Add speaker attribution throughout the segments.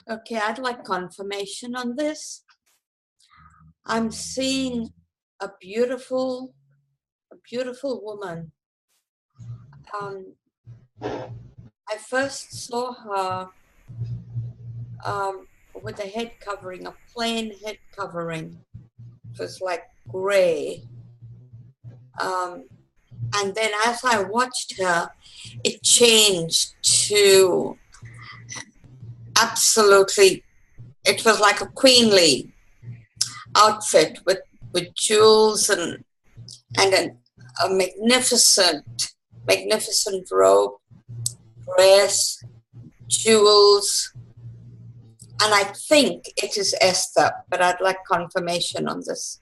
Speaker 1: Okay, I'd like confirmation on this. I'm seeing a beautiful woman. I first saw her with a head covering, a plain head covering. It was like gray. And then as I watched her, it changed to absolutely, it was like a queenly outfit with jewels and a magnificent robe, dress, jewels. And I think it is Esther, but I'd like confirmation on this.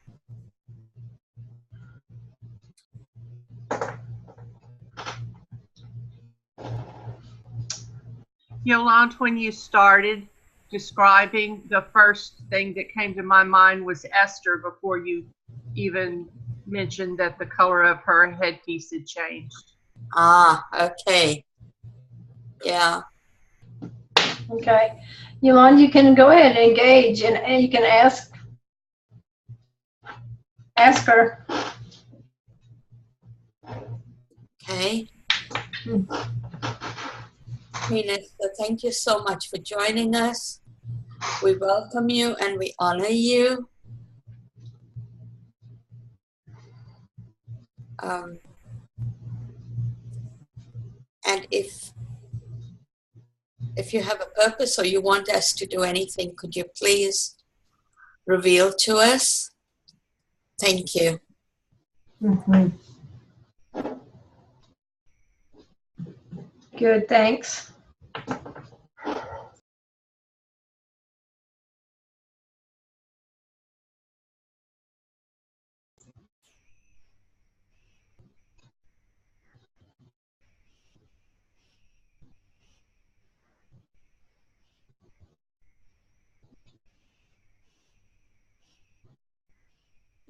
Speaker 2: Yolande, when you started describing, the first thing that came to my mind was Esther before you even mentioned that the color of her headpiece had changed.
Speaker 1: Ah, okay. Yeah.
Speaker 3: Okay. Yolande, you can go ahead and engage and you can ask her.
Speaker 1: Okay. Queen Esther, thank you so much for joining us. We welcome you and we honor you. And if you have a purpose or you want us to do anything, could you please reveal to us? Thank you.
Speaker 3: Mm-hmm. Good, thanks.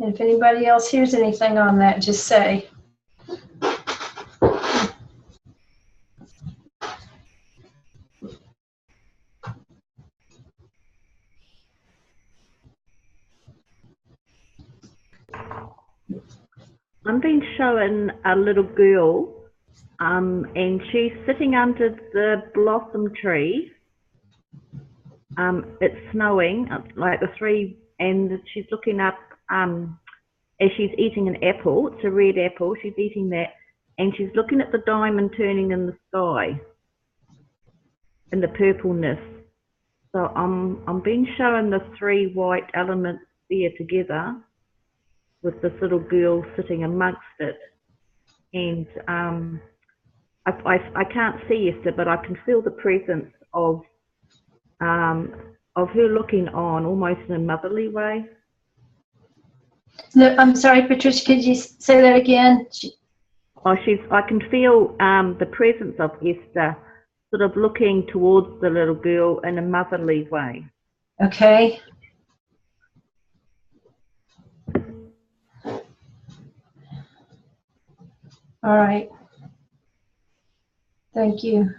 Speaker 3: And if anybody else hears anything on that, just say.
Speaker 4: I'm being shown a little girl, and she's sitting under the blossom tree. It's snowing, like the tree, and she's looking up as she's eating an apple. It's a red apple. She's eating that, and she's looking at the diamond turning in the sky, in the purpleness. So I'm being shown the three white elements there together, with this little girl sitting amongst it. And I can't see Esther, but I can feel the presence of her looking on, almost in a motherly way.
Speaker 3: No, I'm sorry, Patricia, could you say that again?
Speaker 4: I can feel the presence of Esther sort of looking towards the little girl in a motherly way.
Speaker 3: Okay. All right. Thank you.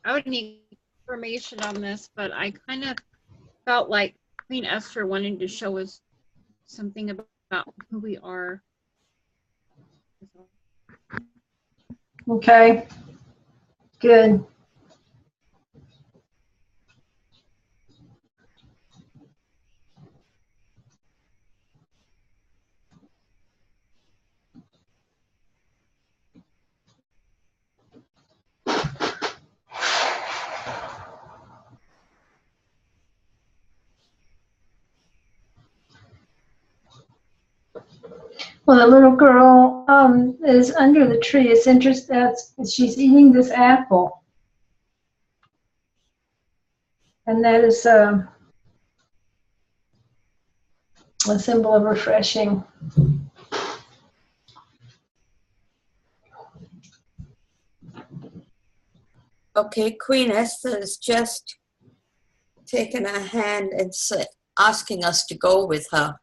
Speaker 5: I would need information on this, but I kind of felt like Queen Esther wanting to show us something about who we are.
Speaker 3: Okay. Good. Well, the little girl is under the tree. It's interesting. She's eating this apple, and that is a symbol of refreshing.
Speaker 1: Okay, Queen Esther is just taking her hand and asking us to go with her.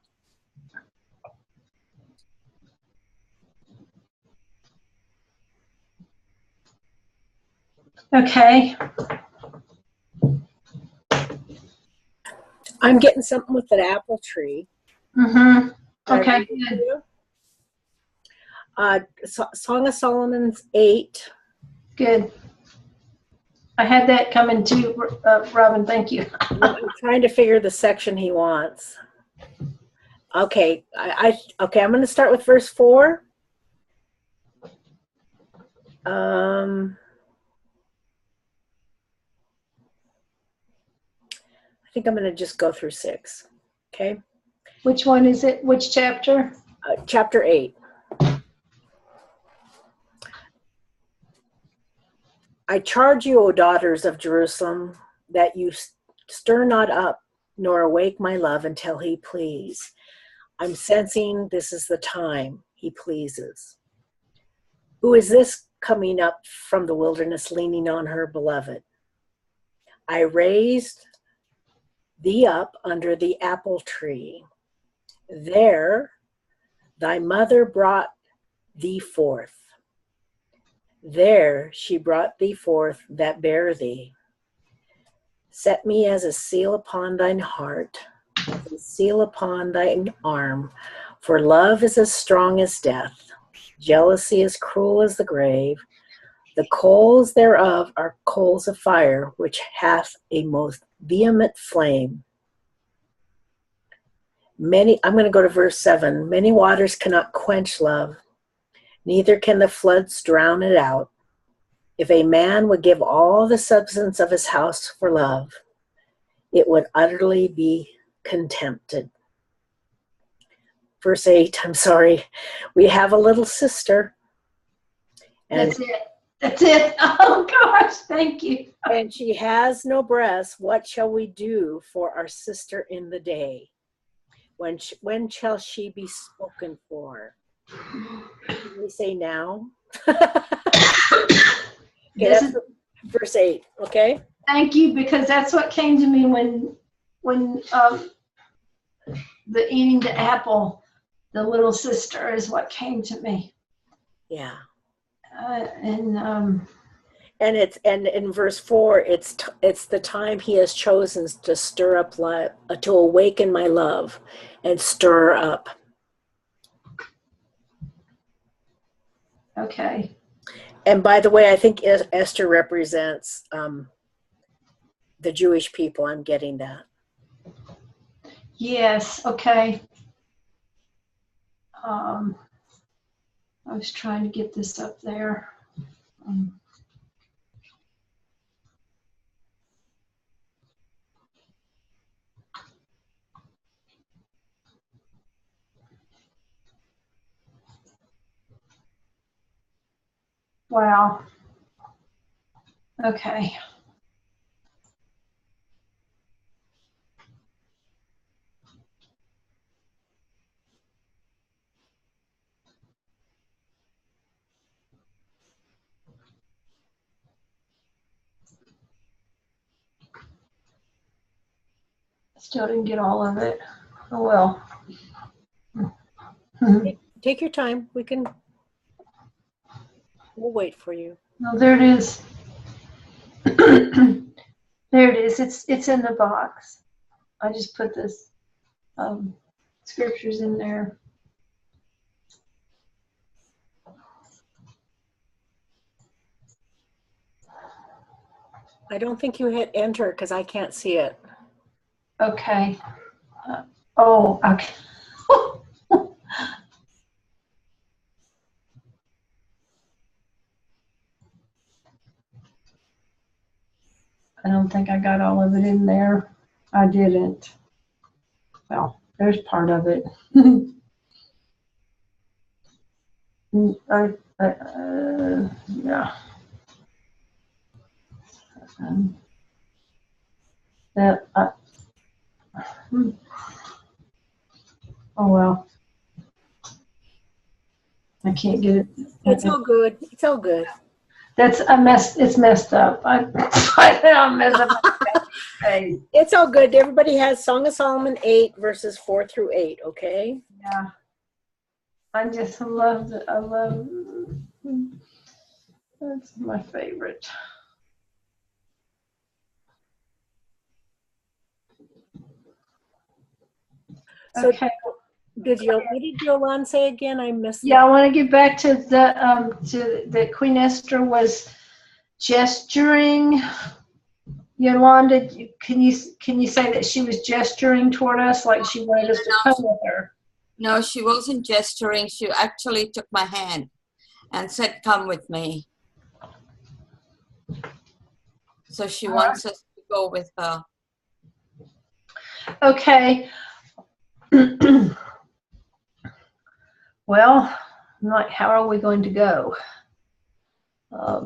Speaker 3: Okay.
Speaker 6: I'm getting something with an apple tree.
Speaker 3: Mm-hmm.
Speaker 6: Can I
Speaker 3: Okay,
Speaker 6: read it to
Speaker 3: good.
Speaker 6: you? Song of Solomon's 8.
Speaker 3: Good. I had that coming too, Robin. Thank you.
Speaker 6: I'm trying to figure the section he wants. Okay, okay. I'm going to start with verse 4. I think I'm going to just go through 6. Okay.
Speaker 3: Which one is it? Which chapter?
Speaker 6: Chapter 8. I charge you, O daughters of Jerusalem, that you stir not up nor awake my love until he please. I'm sensing this is the time he pleases. Who is this coming up from the wilderness leaning on her beloved? I raised thee up under the apple tree. There thy mother brought thee forth. There she brought thee forth that bare thee. Set me as a seal upon thine heart, a seal upon thine arm, for love is as strong as death, jealousy as cruel as the grave. The coals thereof are coals of fire, which hath a most vehement flame. I'm going to go to verse 7. Many waters cannot quench love, neither can the floods drown it out. If a man would give all the substance of his house for love, it would utterly be contempted. Verse 8, I'm sorry. We have a little sister. And,
Speaker 3: That's it. That's it. Oh gosh, thank you.
Speaker 6: and she has no breasts. What shall we do for our sister in the day? When shall she be spoken for? Can we say now? Okay, that's verse 8, okay?
Speaker 3: Thank you, because that's what came to me when the eating the apple, the little sister is what came to me.
Speaker 6: Yeah.
Speaker 3: And
Speaker 6: in verse 4, it's the time he has chosen to stir up love, to awaken my love and stir up.
Speaker 3: okay.
Speaker 6: And by the way, I think Esther represents the Jewish people. I'm getting that.
Speaker 3: Yes, okay. I was trying to get this up there. Wow. Okay. Still didn't get all of it. Oh well.
Speaker 6: Take your time. We'll wait for you.
Speaker 3: No, there it is. There it is. It's in the box. I just put this scriptures in there.
Speaker 6: I don't think you hit enter because I can't see it.
Speaker 3: Okay. Oh, okay. I don't think I got all of it in there. I didn't. Well, there's part of it. Yeah. That. Oh well. I can't get it.
Speaker 6: It's all good. It's all good.
Speaker 3: That's a mess. It's messed up. I messed up. Okay.
Speaker 6: It's all good. Everybody has Song of Solomon 8 verses 4 through 8, okay?
Speaker 3: Yeah. I just love it. I love. That's my favorite.
Speaker 6: So
Speaker 3: Okay.
Speaker 6: what did Yolande say again? I missed
Speaker 3: Yeah, I want to get back to that Queen Esther was gesturing. Yolanda, can you say that she was gesturing toward us like she wanted us to come with her?
Speaker 1: No, she wasn't gesturing. She actually took my hand and said, "Come with me." So she wants us to go with her.
Speaker 3: Okay. Well, like, how are we going to go? I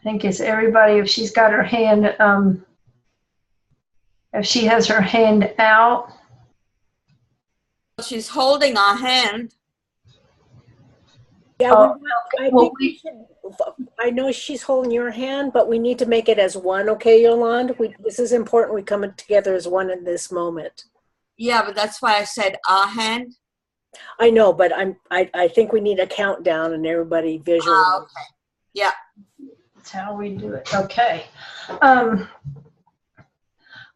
Speaker 3: think it's everybody, if she's got her hand, if she has her hand out.
Speaker 1: She's holding our hand.
Speaker 6: Yeah, I
Speaker 3: well,
Speaker 6: think we should. I know she's holding your hand, but we need to make it as one, okay, Yolande? This is important. We come together as one in this moment.
Speaker 1: Yeah, but that's why I said our hand.
Speaker 6: I know, but I think we need a countdown and everybody visualize.
Speaker 1: Okay. Yeah.
Speaker 3: That's how we do it. Okay.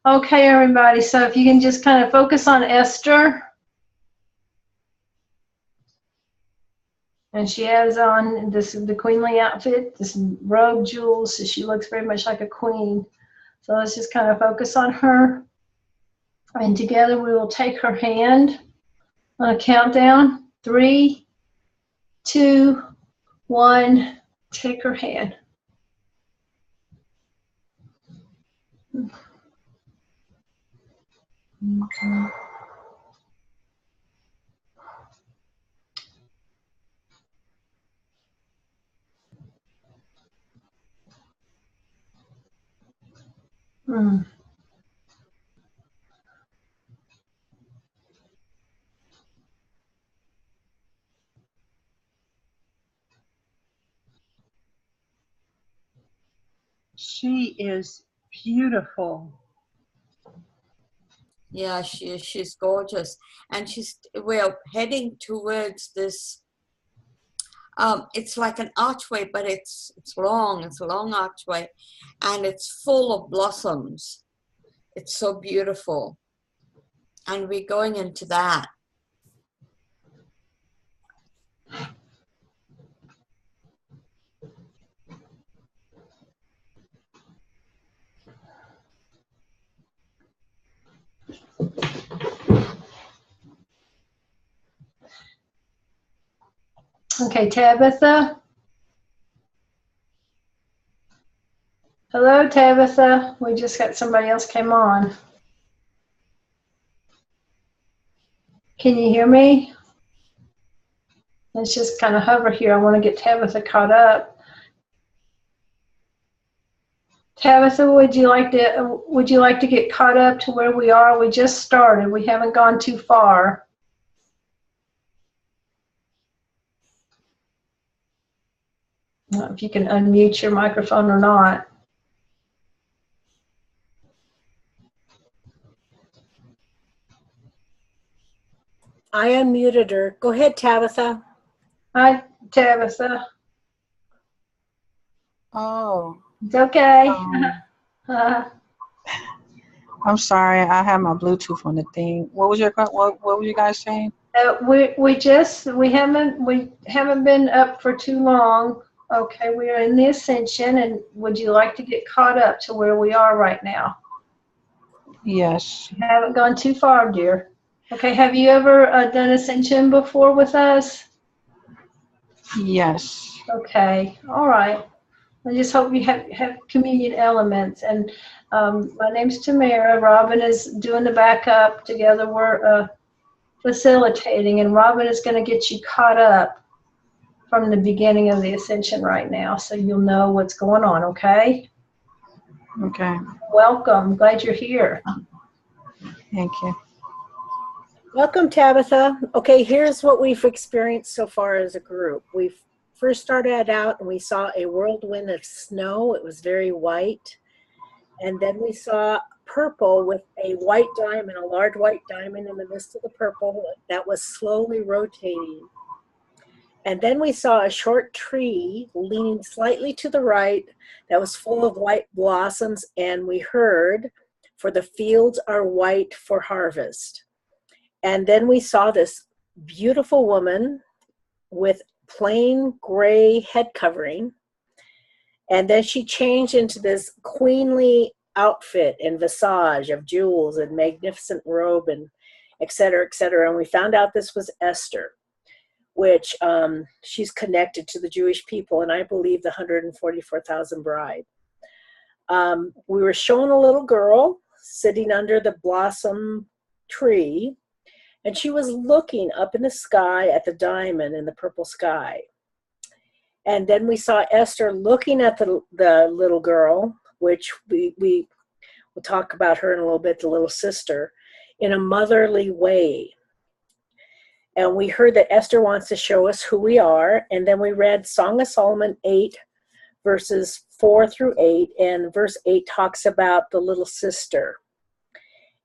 Speaker 3: Okay, everybody. So if you can just kind of focus on Esther. And she has on the queenly outfit, this robe, jewels, so she looks very much like a queen. So let's just kind of focus on her. And together we will take her hand on a countdown. 3, 2, 1. Take her hand. Okay.
Speaker 2: She is beautiful.
Speaker 1: Yeah, she's gorgeous. And we're heading towards this, it's like an archway, but it's long. It's a long archway, and it's full of blossoms. It's so beautiful. And we're going into that.
Speaker 3: Okay, Tabitha. Hello, Tabitha. We just got somebody else came on. Can you hear me? Let's just kind of hover here. I want to get Tabitha caught up. Tabitha, would you like to get caught up to where we are? We just started. We haven't gone too far. I don't know if you can unmute your microphone or not.
Speaker 6: I unmuted her. Go ahead, Tabitha.
Speaker 3: Hi, Tabitha.
Speaker 7: Oh.
Speaker 3: It's okay.
Speaker 7: I'm sorry. I have my Bluetooth on the thing. What were you guys saying?
Speaker 3: We haven't been up for too long. Okay, we are in the Ascension, and would you like to get caught up to where we are right now?
Speaker 7: Yes.
Speaker 3: We haven't gone too far, dear. Okay, have you ever done Ascension before with us?
Speaker 7: Yes.
Speaker 3: Okay, all right. I just hope you have communion elements. And my name's Tamara. Robin is doing the backup. Together we're facilitating, and Robin is going to get you caught up from the beginning of the Ascension right now, so you'll know what's going on, okay?
Speaker 7: Okay.
Speaker 3: Welcome. Glad you're here.
Speaker 7: Thank you.
Speaker 6: Welcome, Tabitha. Okay, here's what we've experienced so far as a group. We've first started out and we saw a whirlwind of snow. It was very white. And then we saw purple with a white diamond, a large white diamond in the midst of the purple that was slowly rotating. And then we saw a short tree leaning slightly to the right that was full of white blossoms, and we heard for the fields are white for harvest. And then we saw this beautiful woman with plain gray head covering. And then she changed into this queenly outfit and visage of jewels and magnificent robe and et cetera, et cetera. And we found out this was Esther, which she's connected to the Jewish people, and I believe the 144,000 bride. We were shown a little girl sitting under the blossom tree, and she was looking up in the sky at the diamond in the purple sky. And then we saw Esther looking at the little girl, which we will talk about her in a little bit, the little sister, in a motherly way. And we heard that Esther wants to show us who we are. And then we read Song of Solomon 8, verses 4 through 8. And verse 8 talks about the little sister.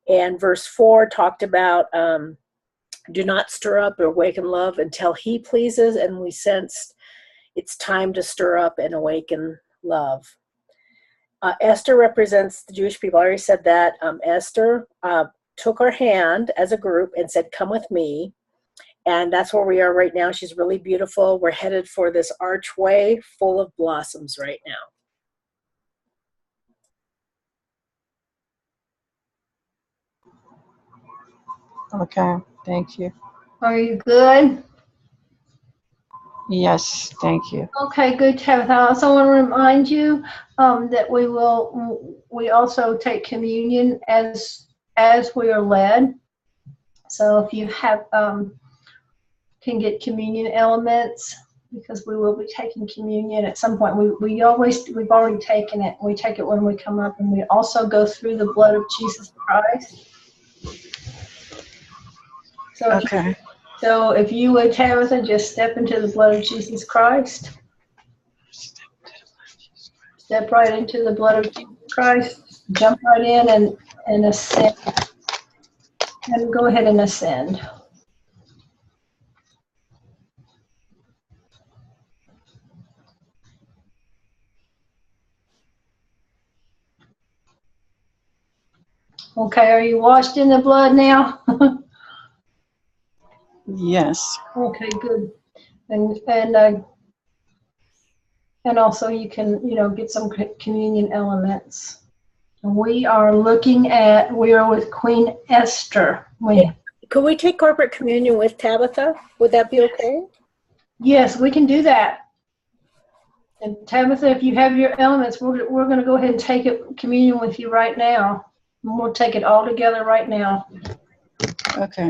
Speaker 6: And verse 4 talked about do not stir up or awaken love until he pleases. And we sensed it's time to stir up and awaken love. Esther represents the Jewish people. I already said that. Esther took our hand as a group and said, come with me. And that's where we are right now. She's really beautiful. We're headed for this archway full of blossoms right now.
Speaker 7: Okay, thank you.
Speaker 3: Are you good?
Speaker 7: Yes, thank you.
Speaker 3: Okay, good, Tabitha. I also want to remind you that we also take communion as we are led. So if you have can get communion elements, because we will be taking communion at some point. We've already taken it. We take it when we come up, and we also go through the blood of Jesus Christ. So
Speaker 7: Okay.
Speaker 3: So if you would, Tabitha, just step into the blood of Jesus Christ. Step right into the blood of Jesus Christ. Jump right in and ascend. And go ahead and ascend. Okay, are you washed in the blood now?
Speaker 7: Yes.
Speaker 3: Okay, good. And also you can, get some communion elements. And we are with Queen Esther.
Speaker 6: Could we take corporate communion with Tabitha? Would that be okay?
Speaker 3: Yes, we can do that. And Tabitha, if you have your elements, we're going to go ahead and take communion with you right now. And we'll take it all together right now.
Speaker 7: Okay.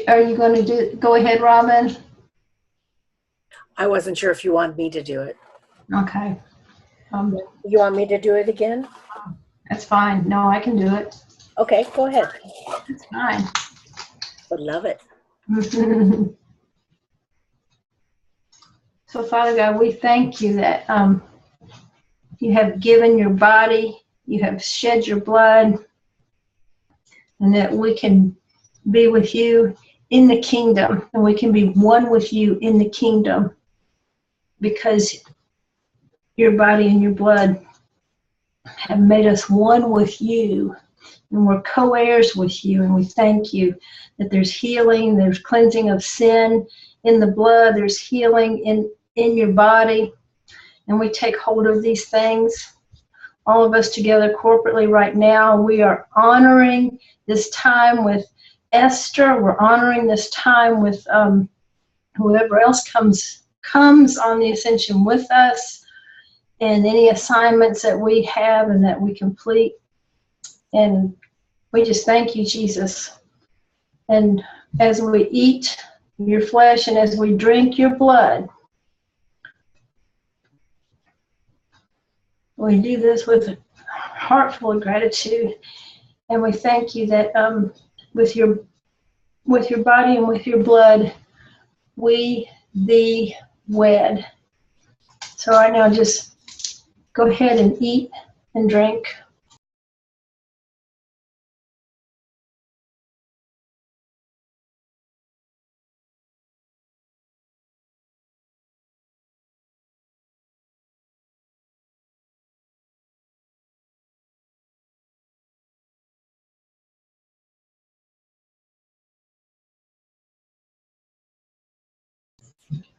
Speaker 3: Are you going to go ahead, Robin?
Speaker 6: I wasn't sure if you wanted me to do it.
Speaker 3: Okay.
Speaker 6: You want me to do it again?
Speaker 3: That's fine. No, I can do it.
Speaker 6: Okay, go ahead.
Speaker 3: It's fine.
Speaker 6: Would love it.
Speaker 3: So, Father God, we thank you that you have given your body, you have shed your blood, and that we can be with you in the kingdom, and we can be one with you in the kingdom because your body and your blood have made us one with you, and we're co-heirs with you. And we thank you that there's healing, there's cleansing of sin in the blood, there's healing in your body, and we take hold of these things, all of us together corporately right now. We are honoring this time with Esther. We're honoring this time with whoever else comes on the Ascension with us. and any assignments that we have and that we complete. And we just thank you, Jesus. And as we eat your flesh and as we drink your blood, we do this with a heart full of gratitude. And we thank you that with your body and with your blood, we thee wed. So right now, just go ahead and eat and drink.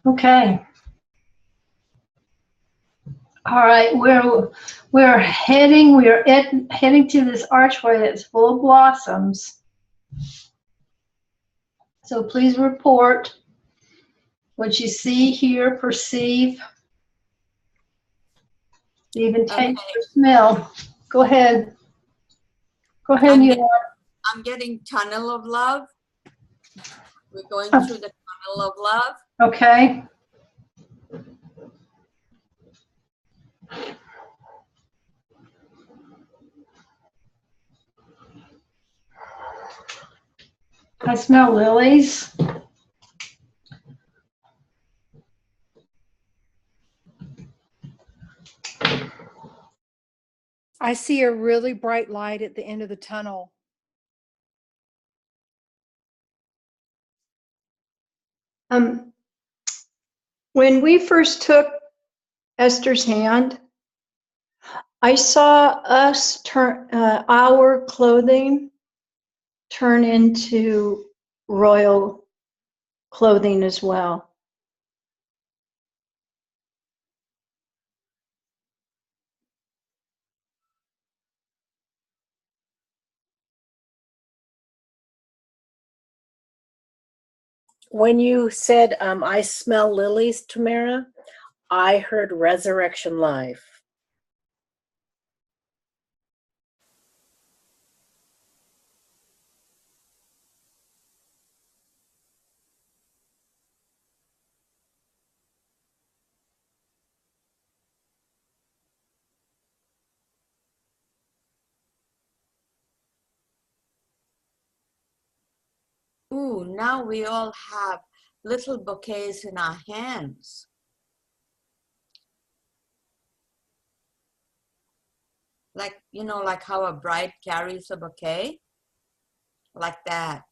Speaker 3: Okay. All right, we're heading to this archway that's full of blossoms. So please report what you see, hear, perceive, even taste or smell. Go ahead. Go ahead,
Speaker 1: I'm getting tunnel of love. We're going through the tunnel of love.
Speaker 3: Okay. I smell lilies.
Speaker 8: I see a really bright light at the end of the tunnel.
Speaker 9: When we first took Esther's hand, I saw us turn our clothing turn into royal clothing as well.
Speaker 6: When you said, I smell lilies, Tamara, I heard Resurrection Live.
Speaker 1: Ooh, now we all have little bouquets in our hands. Like, you know, like how a bride carries a bouquet, like that.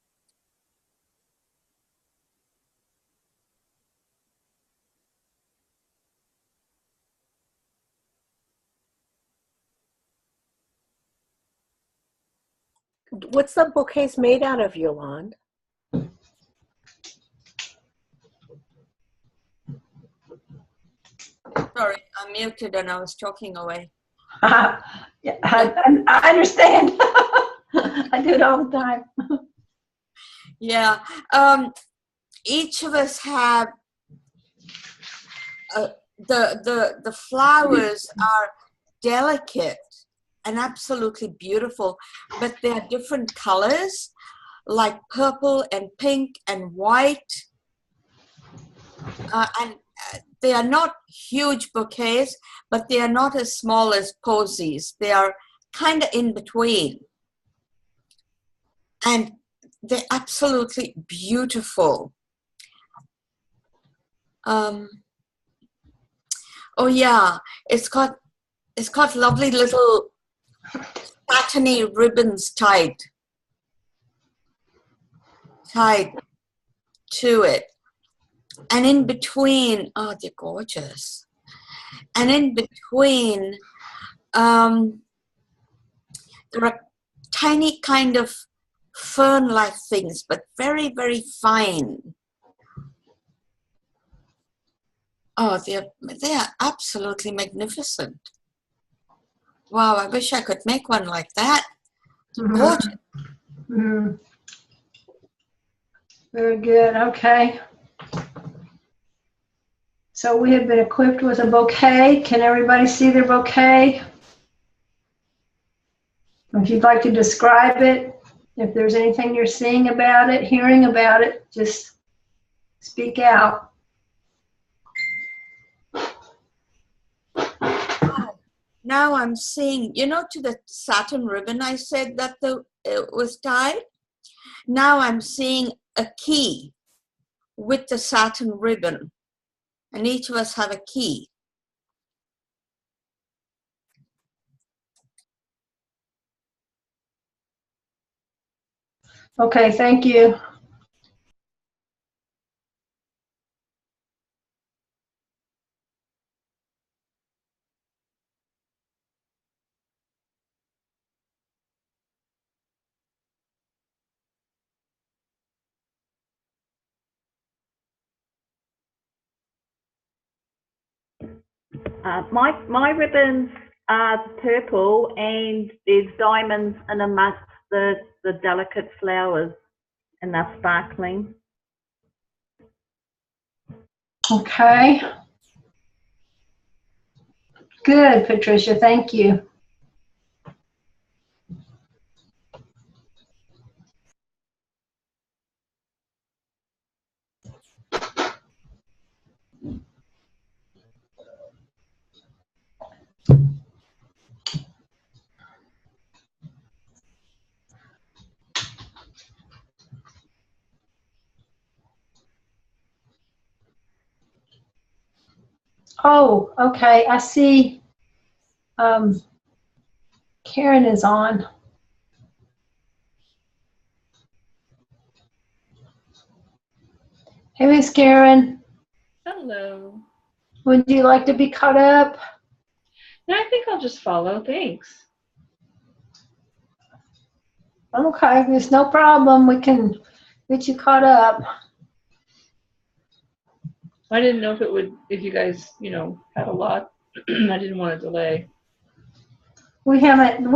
Speaker 6: What's the bouquets made out of, Yolande?
Speaker 1: Sorry, I'm muted and I was talking away.
Speaker 3: Yeah, I understand. I do it all the time.
Speaker 1: Yeah, each of us have the flowers are delicate and absolutely beautiful, but they're different colors, like purple and pink and white, and they are not huge bouquets, but they are not as small as posies. They are kind of in between, and they're absolutely beautiful. Oh yeah, it's got lovely little satiny ribbons tied to it, and in between, oh, they're gorgeous. And in between, there are tiny kind of fern-like things, but very, very fine. Oh, they are absolutely magnificent. Wow, I wish I could make one like that. Gorgeous.
Speaker 3: Mm-hmm. Very good. Okay. So we have been equipped with a bouquet. Can everybody see their bouquet? If you'd like to describe it, if there's anything you're seeing about it, hearing about it, just speak out.
Speaker 1: Now I'm seeing, you know, to the satin ribbon I said that it was tied. Now I'm seeing a key with the satin ribbon, and each of us have a key.
Speaker 3: Okay, thank you.
Speaker 4: My ribbons are purple and there's diamonds in amongst the delicate flowers and they're sparkling.
Speaker 3: Okay. Good, Patricia, thank you. Oh, okay, I see Karen is on. Hey, Miss Karen,
Speaker 10: Hello.
Speaker 3: would you like to be caught up?
Speaker 10: No, I think I'll just follow. Thanks.
Speaker 3: Okay, there's no problem. We can get you caught up.
Speaker 10: I didn't know if you guys, had a lot. I didn't want to delay.
Speaker 3: We haven't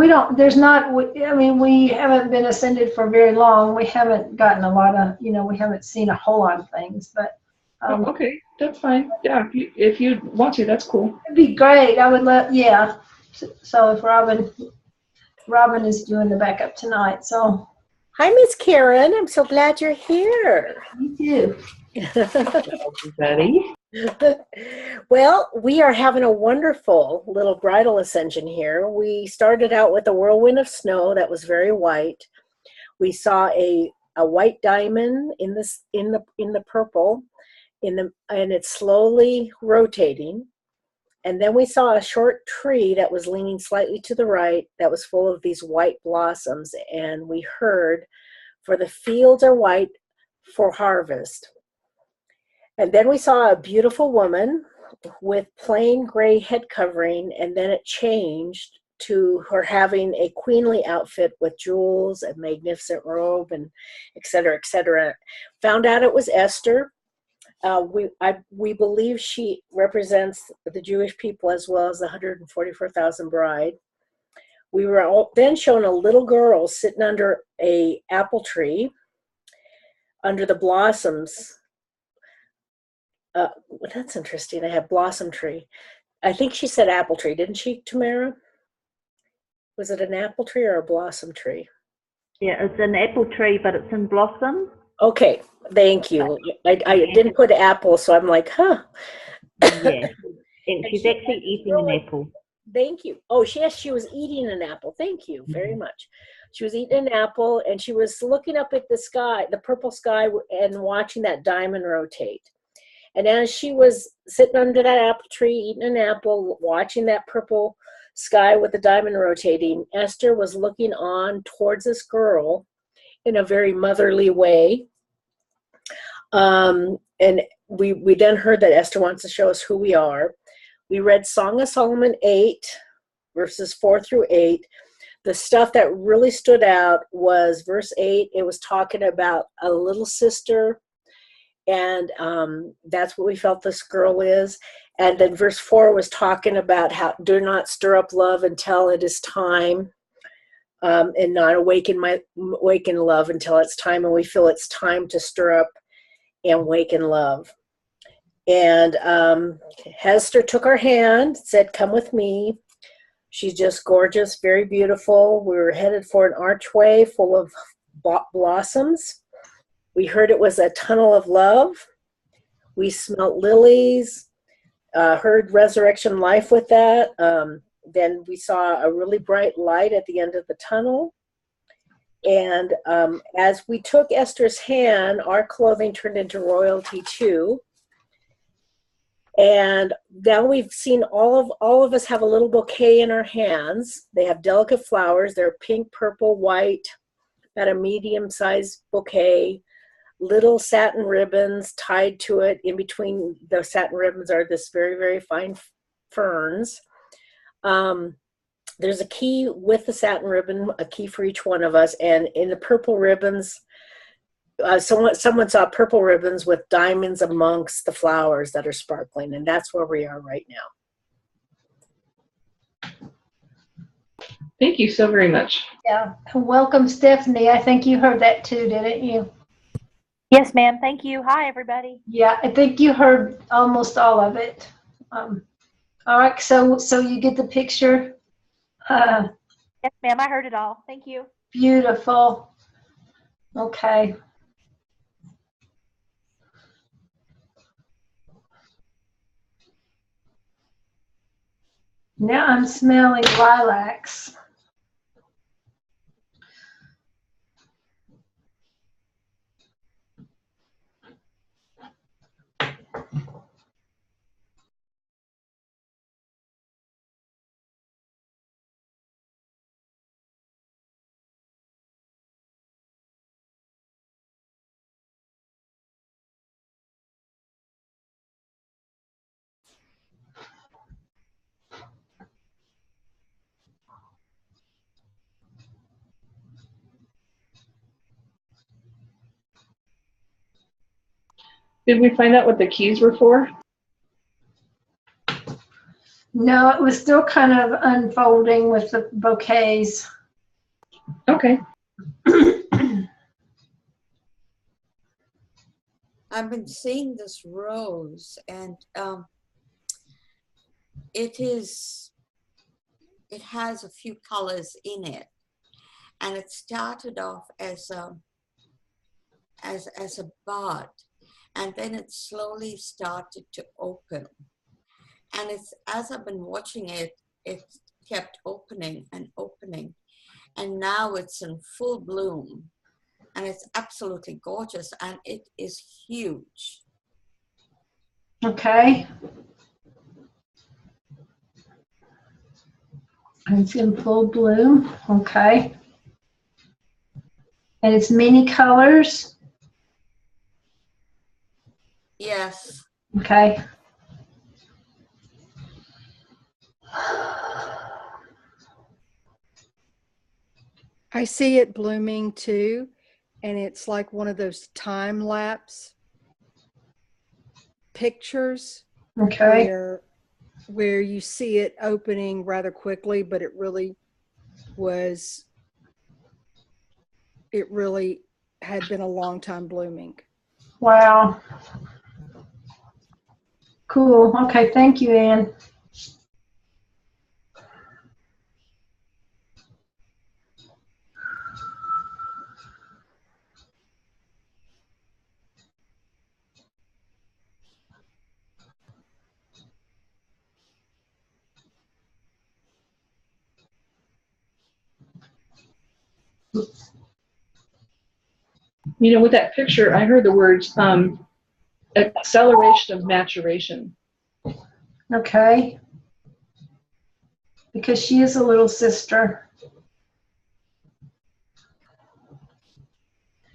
Speaker 3: been ascended for very long. We haven't gotten a lot of, we haven't seen a whole lot of things, but.
Speaker 10: Okay, that's fine. Yeah, if you want to, that's cool.
Speaker 3: It'd be great. I would love, yeah. So if Robin is doing the backup tonight, so.
Speaker 6: Hi, Miss Karen. I'm so glad you're here.
Speaker 3: Me too.
Speaker 10: Everybody.
Speaker 6: Well, we are having a wonderful little bridal ascension here. We started out with a whirlwind of snow that was very white. We saw a white diamond in the purple, and it's slowly rotating. And then we saw a short tree that was leaning slightly to the right that was full of these white blossoms. And we heard, "For the fields are white for harvest." And then we saw a beautiful woman with plain gray head covering, and then it changed to her having a queenly outfit with jewels and magnificent robe and et cetera, et cetera. Found out it was Esther. We believe she represents the Jewish people as well as the 144,000 bride. We were then shown a little girl sitting under a apple tree, under the blossoms. That's interesting. I have blossom tree. I think she said apple tree, didn't she, Tamara? Was it an apple tree or a blossom tree?
Speaker 4: Yeah, it's an apple tree, but it's in blossom.
Speaker 6: Okay, thank you. I didn't put apple, so I'm like, huh.
Speaker 4: Yeah, and she's actually eating an apple.
Speaker 6: Thank you. Oh, yes, she was eating an apple. Thank you very much. She was eating an apple, and she was looking up at the sky, the purple sky, and watching that diamond rotate. And as she was sitting under that apple tree, eating an apple, watching that purple sky with the diamond rotating, Esther was looking on towards this girl in a very motherly way. And we then heard that Esther wants to show us who we are. We read Song of Solomon 8, verses 4 through 8. The stuff that really stood out was verse 8. It was talking about a little sister, and that's what we felt this girl is. And then verse 4 was talking about how do not stir up love until it is time, and not awaken love until it's time. And we feel it's time to stir up and waken love. And Hester took our hand, said, "Come with me." She's just gorgeous, very beautiful. We were headed for an archway full of blossoms. We heard it was a tunnel of love. We smelt lilies, heard resurrection life with that. Then we saw a really bright light at the end of the tunnel. And as we took Esther's hand, our clothing turned into royalty too. And now we've seen all of us have a little bouquet in our hands. They have delicate flowers. They're pink, purple, white, about a medium-sized bouquet. Little satin ribbons tied to it. In between the satin ribbons are this very, very fine ferns. There's a key with the satin ribbon, a key for each one of us. And in the purple ribbons, someone saw purple ribbons with diamonds amongst the flowers that are sparkling. And that's where we are right now.
Speaker 10: Thank you so very much.
Speaker 3: Yeah. Welcome, Stephanie. I think you heard that too, didn't you?
Speaker 11: Yes, ma'am. Thank you. Hi, everybody.
Speaker 3: Yeah, I think you heard almost all of it. All right, so you get the picture.
Speaker 11: Yes, ma'am. I heard it all. Thank you.
Speaker 3: Beautiful. Okay. Now I'm smelling lilacs.
Speaker 10: Did we find out what the keys were for?
Speaker 3: No, it was still kind of unfolding with the bouquets.
Speaker 10: Okay.
Speaker 1: I've been seeing this rose, and it has a few colors in it, and it started off as a bud, and then it slowly started to open. And it's, as I've been watching it, it kept opening and opening, and now it's in full bloom, and it's absolutely gorgeous, and it is huge.
Speaker 3: Okay. It's in full bloom. Okay. And it's many colors.
Speaker 1: Yes.
Speaker 3: Okay.
Speaker 8: I see it blooming too, and it's like one of those time lapse pictures.
Speaker 3: Okay.
Speaker 8: Where you see it opening rather quickly, but it really had been a long time blooming.
Speaker 3: Wow. Cool. Okay. Thank you, Anne.
Speaker 10: You know, with that picture, I heard the words acceleration of maturation.
Speaker 3: Okay. Because she is a little sister.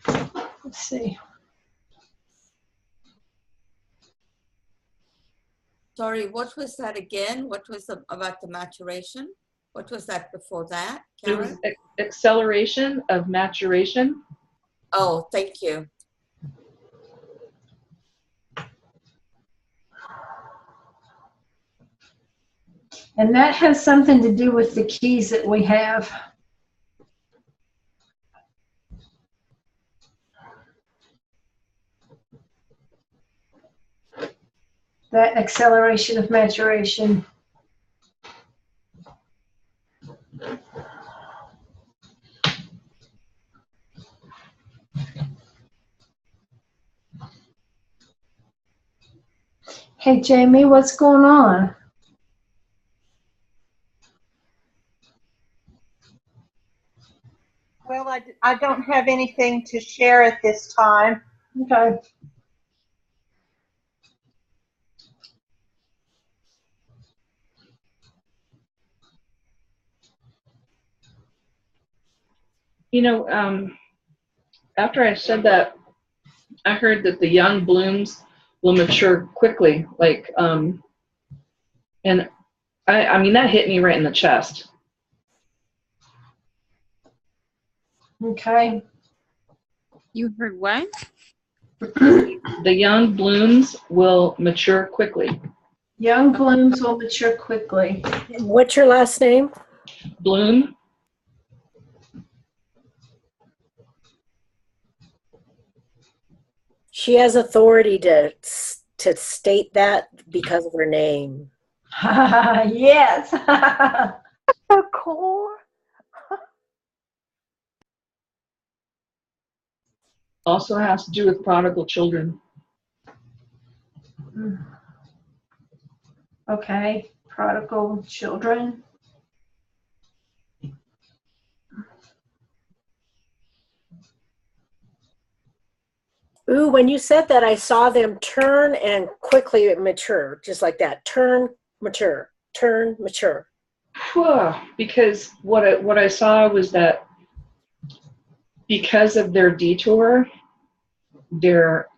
Speaker 3: Let's see.
Speaker 1: Sorry, what was that again? What was about the maturation? What was that before that,
Speaker 10: It was
Speaker 1: Karen?
Speaker 10: acceleration of maturation.
Speaker 1: Oh, thank you.
Speaker 3: And that has something to do with the keys that we have. that acceleration of maturation. Hey, Jamie, what's going on?
Speaker 2: Well, I don't have anything to share at this time.
Speaker 3: Okay.
Speaker 10: You know, after I said that, I heard that the young blooms will mature quickly. Like, and I mean, that hit me right in the chest.
Speaker 3: Okay.
Speaker 5: You heard what?
Speaker 10: The young blooms will mature quickly.
Speaker 3: Young blooms will mature quickly.
Speaker 6: What's your last name?
Speaker 10: Bloom.
Speaker 6: She has authority to state that because of her name.
Speaker 3: Yes.
Speaker 11: So cool.
Speaker 10: Also has to do with prodigal children.
Speaker 3: Okay. Prodigal children.
Speaker 6: Ooh, when you said that, I saw them turn and quickly mature, just like that. Turn, mature, turn, mature.
Speaker 10: Because what I saw was that because of their detour, their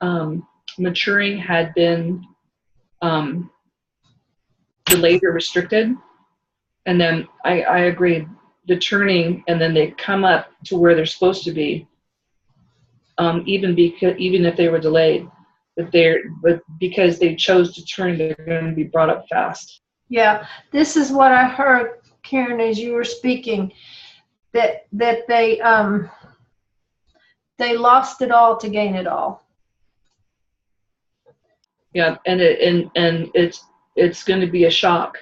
Speaker 10: maturing had been delayed or restricted. And then I agree, the turning, and then they come up to where they're supposed to be, even if they were delayed, but because they chose to turn, they're going to be brought up fast.
Speaker 3: Yeah, this is what I heard, Karen, as you were speaking, that they lost it all to gain it all.
Speaker 10: Yeah, and it's going to be a shock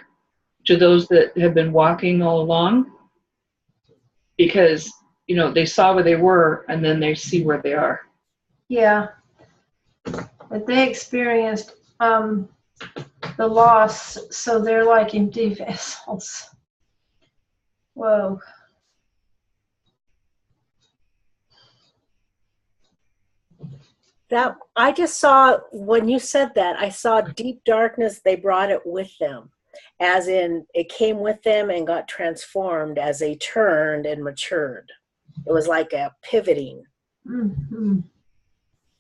Speaker 10: to those that have been walking all along, because they saw where they were and then they see where they are.
Speaker 3: Yeah, but they experienced the loss, so they're like empty vessels. Whoa.
Speaker 6: That I just saw, when you said that, I saw deep darkness. They brought it with them, as in it came with them and got transformed as they turned and matured. It was like a pivoting.
Speaker 3: Mm-hmm.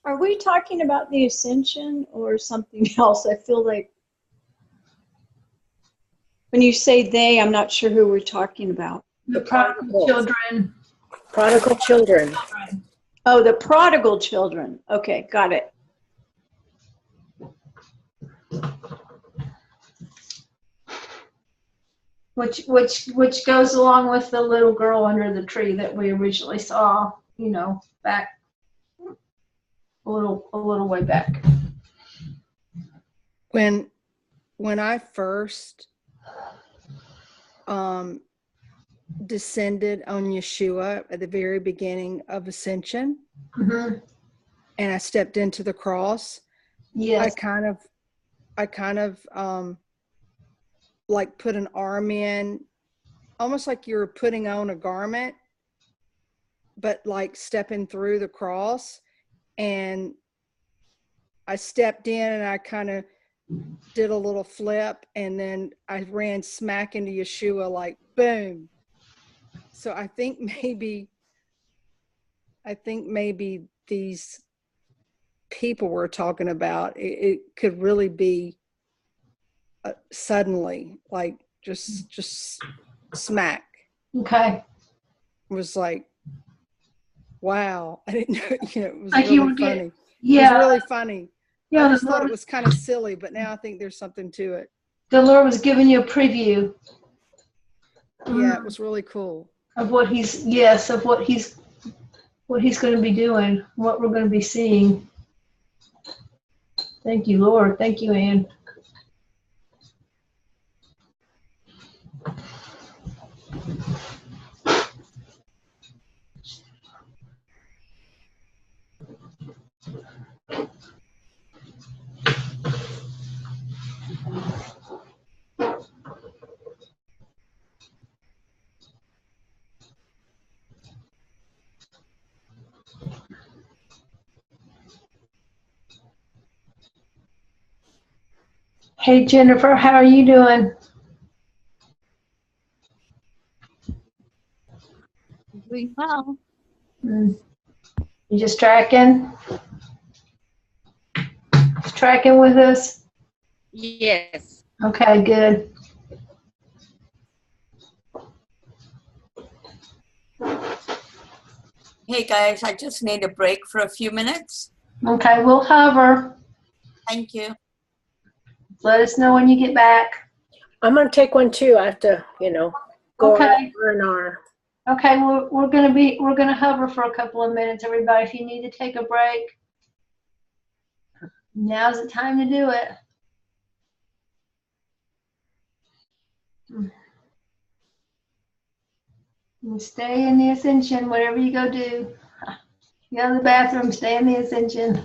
Speaker 9: Are we talking about the Ascension or something else? I feel like when you say they, I'm not sure who we're talking about.
Speaker 3: The prodigal children.
Speaker 6: Prodigal children.
Speaker 9: Oh, the prodigal children. Okay, got it.
Speaker 3: Which goes along with the little girl under the tree that we originally saw, back a little way back.
Speaker 8: When I first descended on Yeshua at the very beginning of Ascension,
Speaker 3: Mm-hmm.
Speaker 8: and I stepped into the cross,
Speaker 3: Yes.
Speaker 8: I kind of like put an arm in, almost like you were putting on a garment, but like stepping through the cross. And I stepped in and I kind of did a little flip, and then I ran smack into Yeshua, like boom. So I think maybe these people we're talking about, it could really be suddenly, like just smack.
Speaker 3: Okay.
Speaker 8: It was like, wow, I didn't know, it was
Speaker 3: Like
Speaker 8: really funny.
Speaker 3: Yeah.
Speaker 8: It was really funny.
Speaker 3: Yeah,
Speaker 8: I just thought it was kind of silly, but now I think there's something to it.
Speaker 3: the Lord was giving you a preview.
Speaker 8: Yeah, it was really cool.
Speaker 3: Of what he's going to be doing, what we're going to be seeing. Thank you, Lord. Thank you, Ann. Hey, Jennifer, how are you doing?
Speaker 5: Doing well.
Speaker 3: You just tracking? Just tracking with us?
Speaker 5: Yes.
Speaker 3: Okay, good.
Speaker 1: Hey guys, I just need a break for a few minutes.
Speaker 3: Okay, we'll hover.
Speaker 1: Thank you.
Speaker 3: Let us know when you get back.
Speaker 6: I'm gonna take one too. I have to, go
Speaker 3: Okay.
Speaker 6: R&R.
Speaker 3: Okay, we're gonna hover for a couple of minutes, everybody. If you need to take a break, now's the time to do it. You stay in the Ascension, whatever you go do. You go to the bathroom, stay in the Ascension.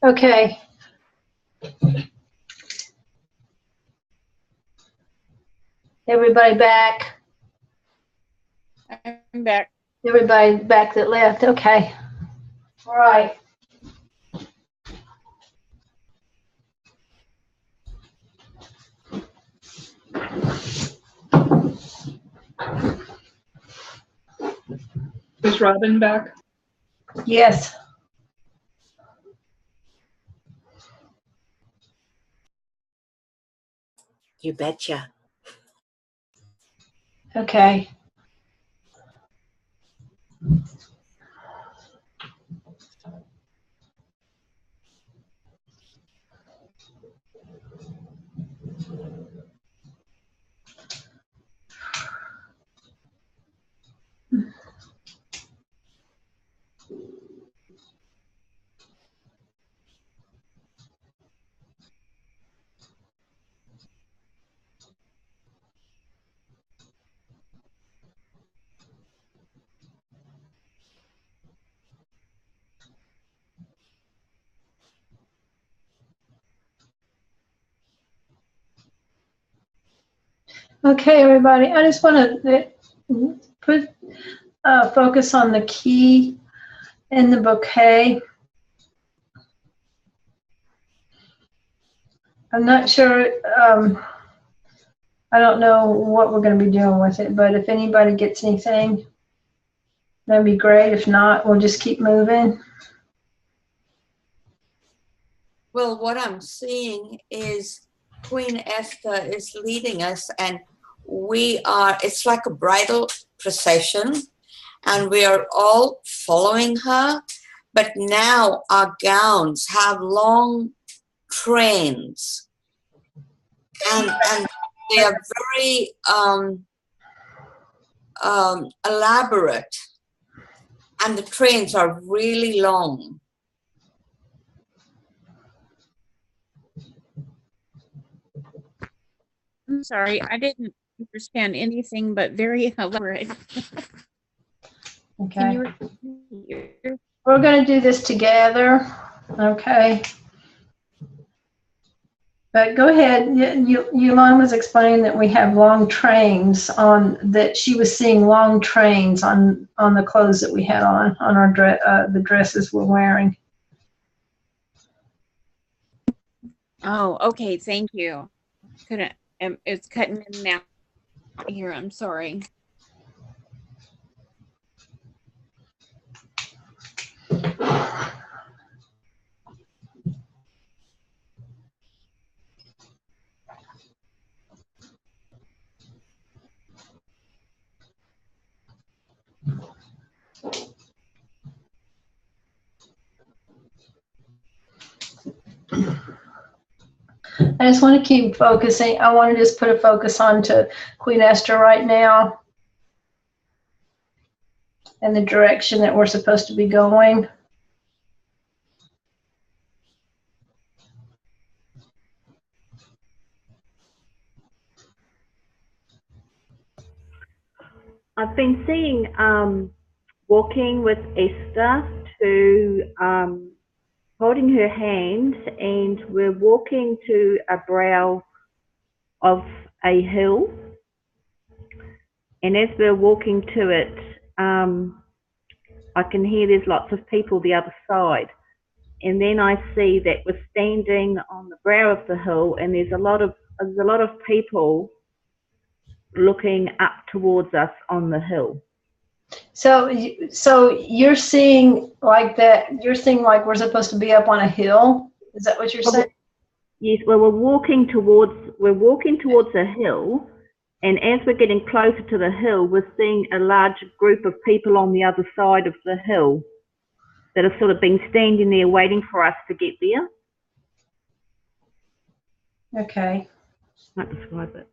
Speaker 3: Okay. Everybody back?
Speaker 5: I'm back.
Speaker 3: Everybody back that left. Okay. All right.
Speaker 10: Is Robin back?
Speaker 3: Yes.
Speaker 6: You betcha.
Speaker 3: Okay. Okay, everybody. I just want to put focus on the key in the bouquet. I'm not sure. I don't know what we're going to be doing with it, but if anybody gets anything, that'd be great. If not, we'll just keep moving.
Speaker 1: Well, what I'm seeing is Queen Esther is leading us, and it's like a bridal procession, and we are all following her. But now our gowns have long trains, and they are very elaborate, and the trains are really long.
Speaker 5: I'm sorry, I didn't understand anything, but very elaborate.
Speaker 3: Okay.
Speaker 5: Can you
Speaker 3: We're going to do this together. Okay. But go ahead. Yulon was explaining that we have long trains on, that she was seeing long trains on the clothes that we had on our the dresses we're wearing.
Speaker 5: Oh, okay, thank you. Couldn't, it's cutting in now here, I'm sorry.
Speaker 3: I just want to keep focusing. I want to just put a focus on to Queen Esther right now and the direction that we're supposed to be going.
Speaker 4: I've been seeing walking with Esther to holding her hand, and we're walking to a brow of a hill. And as we're walking to it, I can hear there's lots of people the other side. And then I see that we're standing on the brow of the hill, and there's a lot of people looking up towards us on the hill.
Speaker 3: So you're seeing like that. You're seeing like we're supposed to be up on a hill. Is that what you're saying?
Speaker 4: Yes. Well, we're walking towards a hill, and as we're getting closer to the hill, we're seeing a large group of people on the other side of the hill that have sort of been standing there waiting for us to get there.
Speaker 3: Okay.
Speaker 4: I might describe it.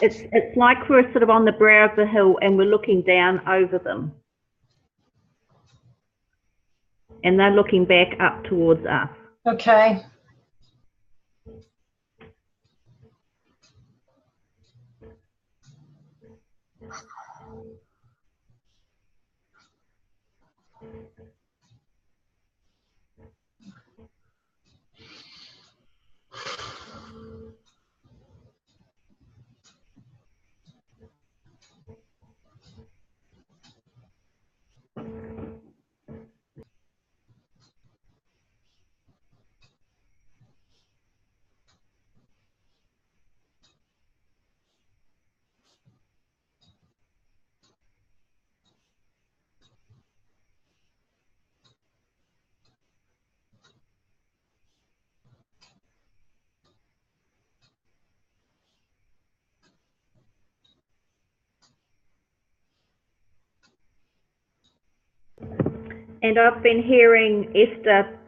Speaker 4: It's like we're sort of on the brow of the hill and we're looking down over them. And they're looking back up towards us.
Speaker 3: Okay.
Speaker 4: And I've been hearing Esther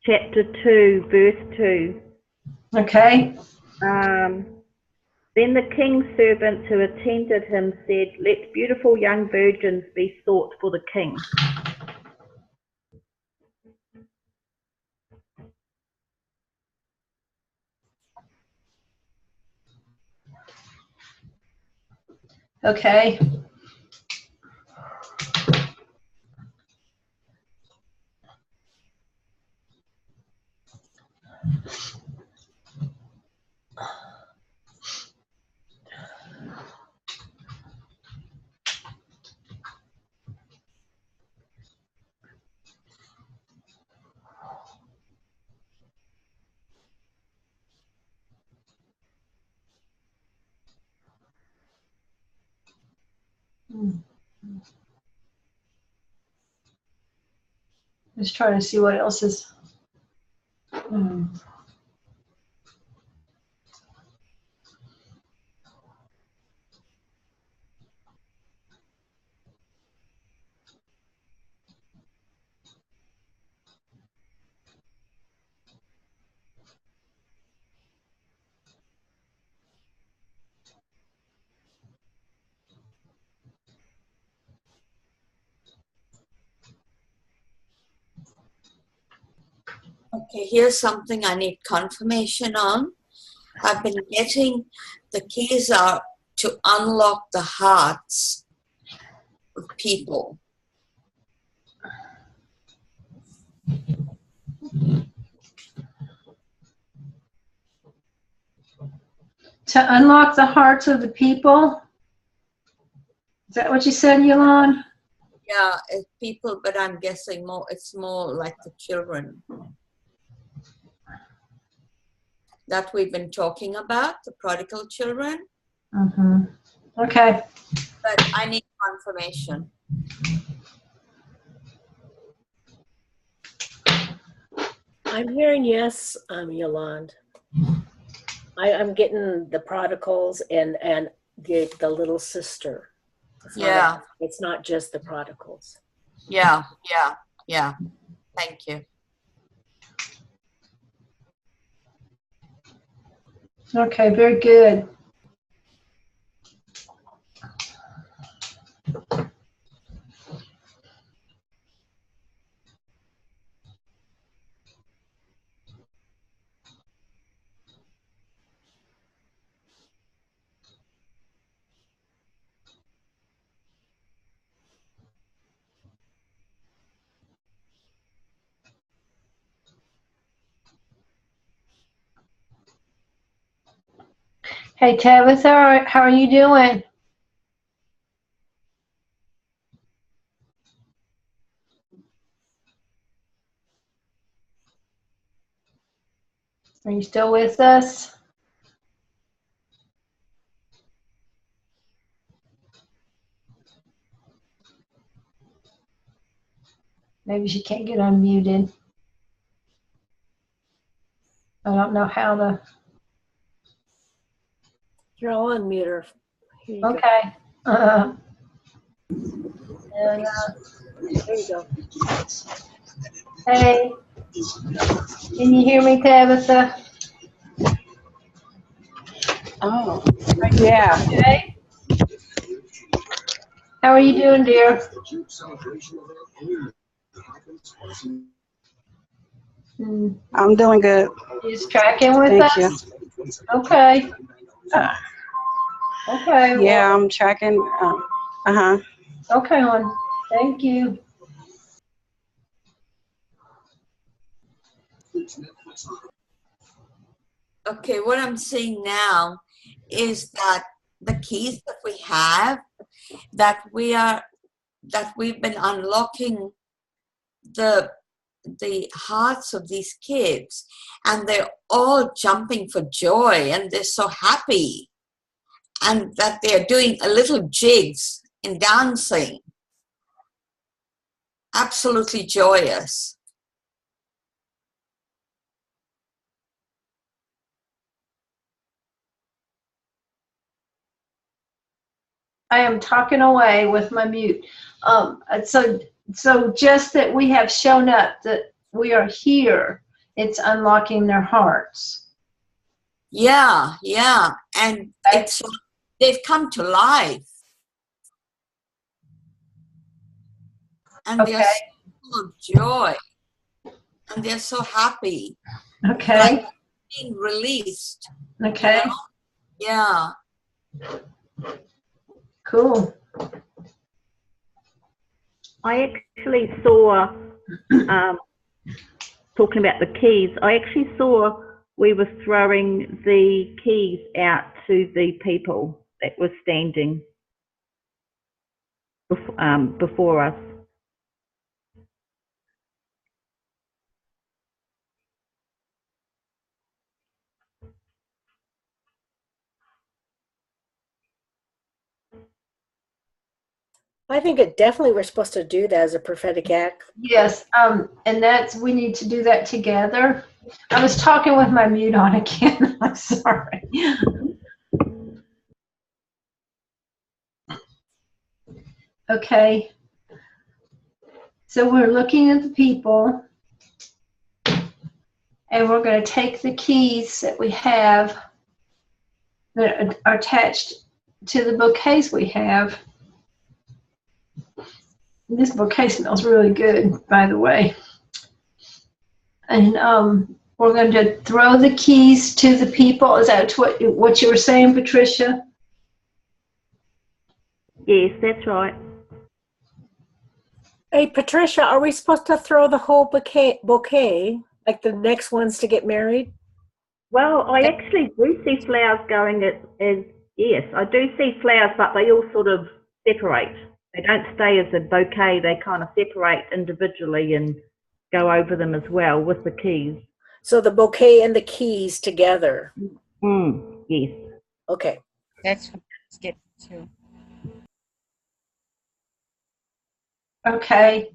Speaker 4: chapter 2, verse 2.
Speaker 3: Okay.
Speaker 4: Then the king's servants who attended him said, "Let beautiful young virgins be sought for the king."
Speaker 3: Okay. Just trying to see what else is.
Speaker 1: Okay, here's something I need confirmation on. I've been getting the keys are to unlock the hearts of people.
Speaker 3: To unlock the hearts of the people? Is that what you said, Yolande?
Speaker 1: Yeah, it's people, but I'm guessing more. It's more like the children that we've been talking about, the prodigal children.
Speaker 3: Mm-hmm. Okay.
Speaker 1: But I need confirmation.
Speaker 6: I'm hearing yes, Yolande. I'm getting the prodigals and the little sister. It's not just the prodigals.
Speaker 1: Yeah. Thank you.
Speaker 3: Okay, very good. Hey, Tabitha, how are you doing? Are you still with us? Maybe she can't get unmuted. I don't know how to.
Speaker 6: You're all on mute. Here you
Speaker 3: Okay.
Speaker 6: go. There you go.
Speaker 3: Hey, can you hear me, Tabitha?
Speaker 7: Oh, yeah.
Speaker 3: Okay. How are you doing, dear?
Speaker 7: I'm doing good.
Speaker 3: Just tracking with
Speaker 7: Thank
Speaker 3: us?
Speaker 7: you.
Speaker 3: Okay. Okay.
Speaker 7: Yeah,
Speaker 3: Well,
Speaker 7: I'm tracking.
Speaker 3: okay, hon. Thank you.
Speaker 1: Okay, what I'm seeing now is that the keys that we have, that we've been unlocking the hearts of these kids, and they're all jumping for joy, and they're so happy, and that they're doing a little jigs and dancing. Absolutely joyous.
Speaker 3: I am talking away with my mute. So just that we have shown up, that we are here, it's unlocking their hearts.
Speaker 1: Yeah, and it's they've come to life, and they're so full of joy, and they're so happy.
Speaker 3: Okay.
Speaker 1: Like being released.
Speaker 3: Okay.
Speaker 1: You know? Yeah.
Speaker 3: Cool.
Speaker 4: I actually saw, talking about the keys, I actually saw we were throwing the keys out to the people that were standing before us.
Speaker 6: I think it definitely we're supposed to do that as a prophetic act.
Speaker 3: Yes, and we need to do that together. I was talking with my mute on again. I'm sorry. Okay. So we're looking at the people, and we're going to take the keys that we have that are attached to the bouquets we have. This bouquet smells really good, by the way. And we're going to throw the keys to the people. Is that what you were saying, Patricia?
Speaker 4: Yes, that's right.
Speaker 6: Hey, Patricia, are we supposed to throw the whole bouquet, like the next ones to get married?
Speaker 4: Well, I actually do see flowers going as yes, I do see flowers, but they all sort of separate. They don't stay as a bouquet. They kind of separate individually and go over them as well with the keys.
Speaker 6: So the bouquet and the keys together.
Speaker 4: Yes.
Speaker 6: Okay.
Speaker 5: That's what it's getting to.
Speaker 3: Okay.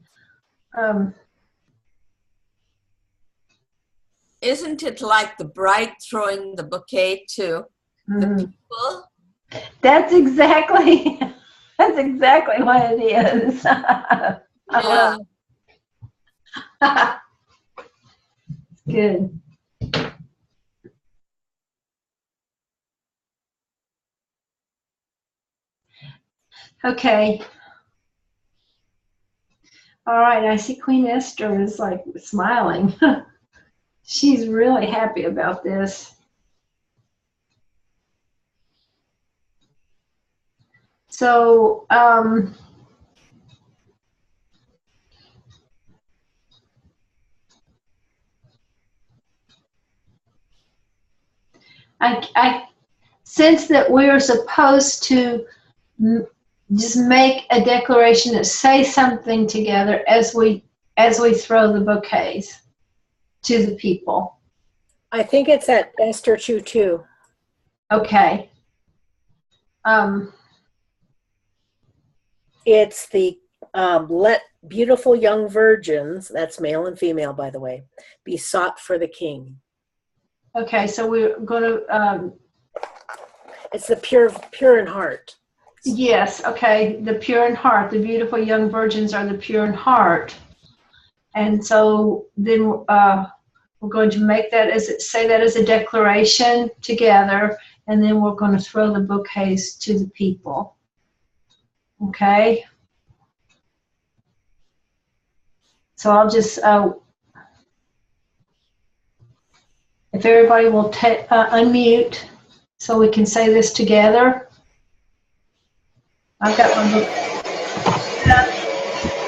Speaker 1: Isn't it like the bride throwing the bouquet to the people?
Speaker 3: That's exactly what it is.
Speaker 1: Yeah.
Speaker 3: Good. Okay. All right, I see Queen Esther is like smiling. She's really happy about this. So, I sense that we are supposed to just make a declaration that say something together as we throw the bouquets to the people.
Speaker 6: I think it's at Esther 2:2.
Speaker 3: Okay.
Speaker 6: It's the let beautiful young virgins, that's male and female, by the way, be sought for the king.
Speaker 3: Okay, so we're going to.
Speaker 6: It's the pure in heart.
Speaker 3: Yes, okay, the pure in heart, the beautiful young virgins are the pure in heart. And so then we're going to make that say that as a declaration together, and then we're going to throw the bouquets to the people. Okay? So I'll just, if everybody will unmute so we can say this together. I've got my book.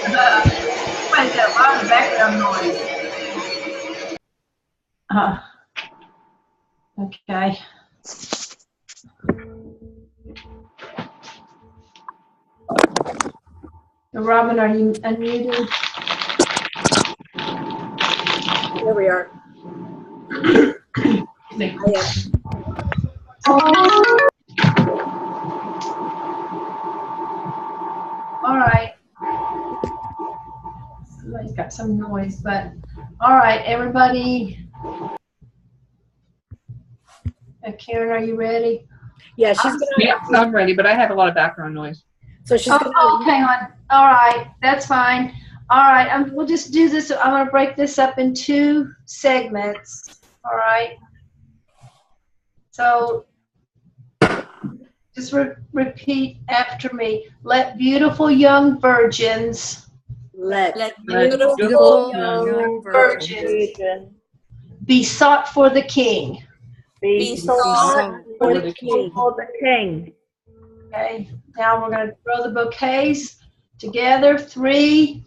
Speaker 3: Somebody's got a lot of background noise. Okay. Robin, are you unmuted?
Speaker 6: Here we are.
Speaker 3: All right. Somebody's got some noise, but all right, everybody. Karen, are you ready?
Speaker 6: Yeah, she's gonna.
Speaker 10: Yeah, I'm ready, but I have a lot of background noise.
Speaker 6: So she's
Speaker 3: Oh,
Speaker 6: gonna.
Speaker 3: hang on. All right, that's fine. All right, we'll just do this. I'm going to break this up in 2 segments. All right. So just repeat after me. Let beautiful young virgins.
Speaker 6: Let
Speaker 1: Beautiful
Speaker 8: young
Speaker 3: virgins be sought for the king.
Speaker 1: be sought
Speaker 4: For the king.
Speaker 3: Okay, now we're going to throw the bouquets together. 3,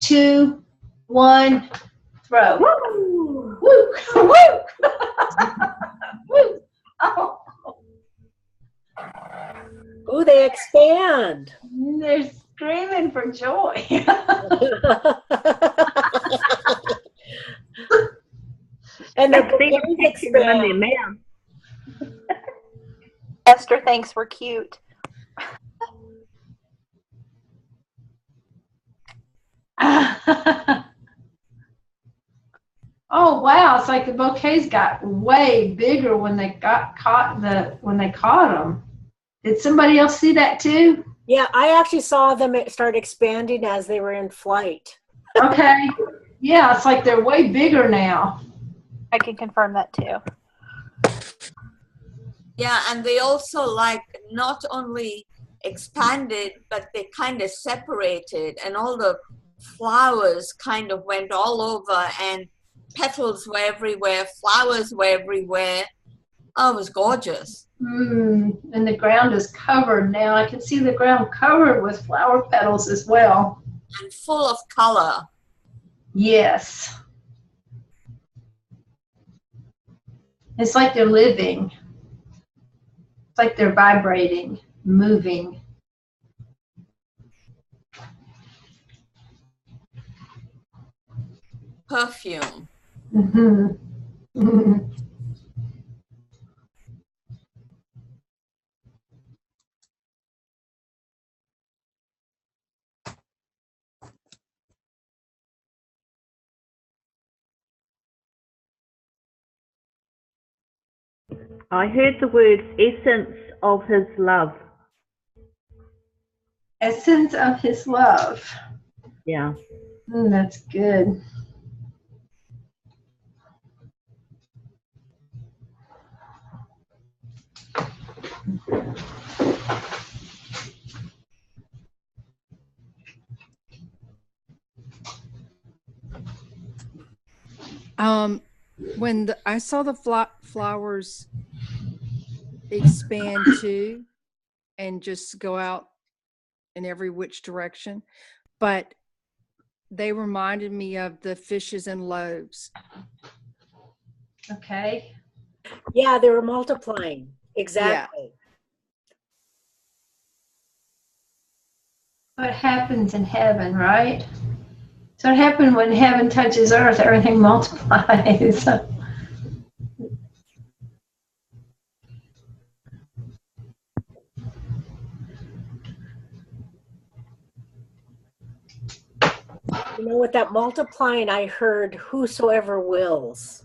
Speaker 3: 2, 1, throw. Woo! Woo! Woo! Woo! Oh.
Speaker 6: Ooh, they expand.
Speaker 3: They're screaming for joy.
Speaker 6: And the
Speaker 4: They
Speaker 6: bouquets
Speaker 4: expand in their
Speaker 6: expand.
Speaker 4: mouth.
Speaker 11: Esther thinks we're cute.
Speaker 3: Oh wow! It's like the bouquets got way bigger when they caught them. Did somebody else see that too?
Speaker 6: Yeah, I actually saw them start expanding as they were in flight.
Speaker 3: Okay. Yeah, it's like they're way bigger now.
Speaker 11: I can confirm that too.
Speaker 1: Yeah, and they also like not only expanded, but they kind of separated, and all the flowers kind of went all over, and petals were everywhere, flowers were everywhere. Oh, it was gorgeous.
Speaker 3: And the ground is covered now. I can see the ground covered with flower petals as well.
Speaker 1: And full of color.
Speaker 3: Yes. It's like they're living. It's like they're vibrating, moving.
Speaker 1: Perfume.
Speaker 4: I heard the words essence of his love.
Speaker 3: Essence of his love.
Speaker 4: Yeah.
Speaker 3: That's good.
Speaker 8: When I saw the flowers expand too and just go out in every which direction, but they reminded me of the fishes and loaves.
Speaker 3: Okay.
Speaker 6: Yeah, they were multiplying. Exactly.
Speaker 3: What happens in heaven, right? So what happened when heaven touches earth, everything multiplies.
Speaker 6: You know, with that multiplying, I heard whosoever wills.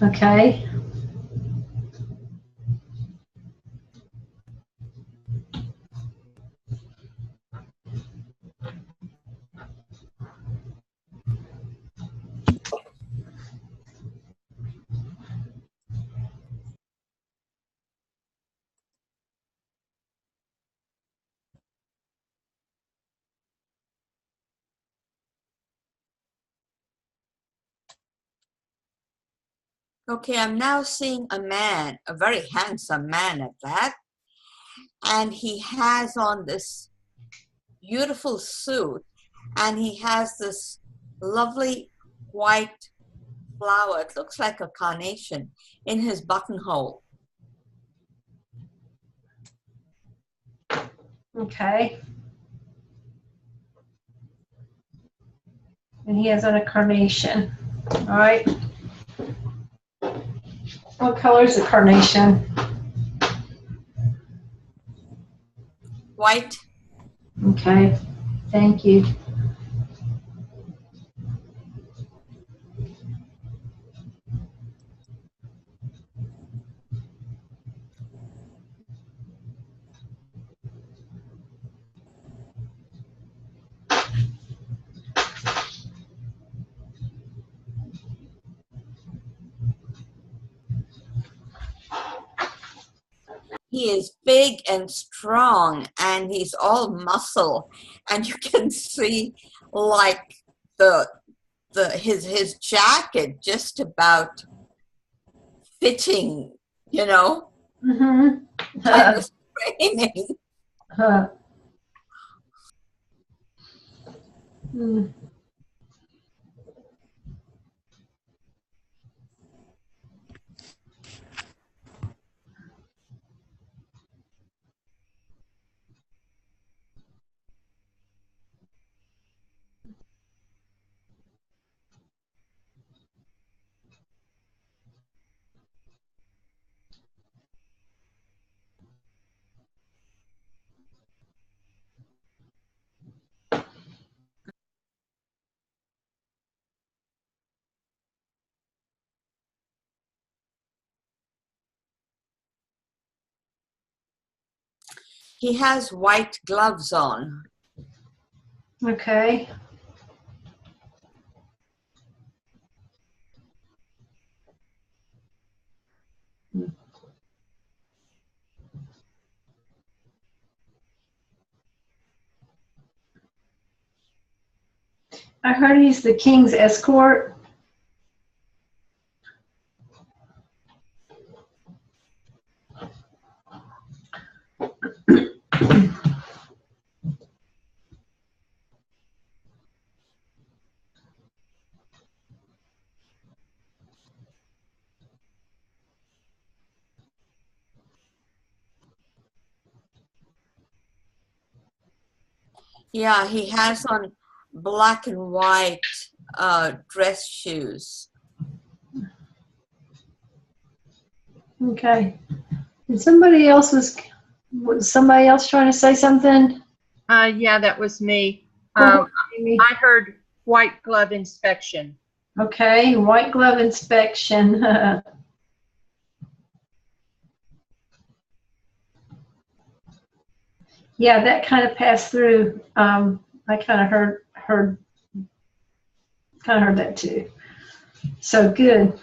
Speaker 3: Okay.
Speaker 1: Okay, I'm now seeing a man, a very handsome man at that. And he has on this beautiful suit, and he has this lovely white flower. It looks like a carnation in his buttonhole.
Speaker 3: Okay. And he has on a carnation. All right. What color is the carnation?
Speaker 1: White.
Speaker 3: Okay. Thank you.
Speaker 1: He is big and strong, and he's all muscle, and you can see like his jacket just about fitting, you know, kind of straining. He has white gloves on.
Speaker 3: Okay. I heard he's the king's escort.
Speaker 1: Yeah, he has on black and white dress shoes.
Speaker 3: Okay. And somebody else was somebody else trying to say something?
Speaker 2: Yeah, that was me.
Speaker 3: Amy?
Speaker 2: I heard white glove inspection.
Speaker 3: Okay, white glove inspection. Yeah, that kind of passed through. I kind of heard that too. So good.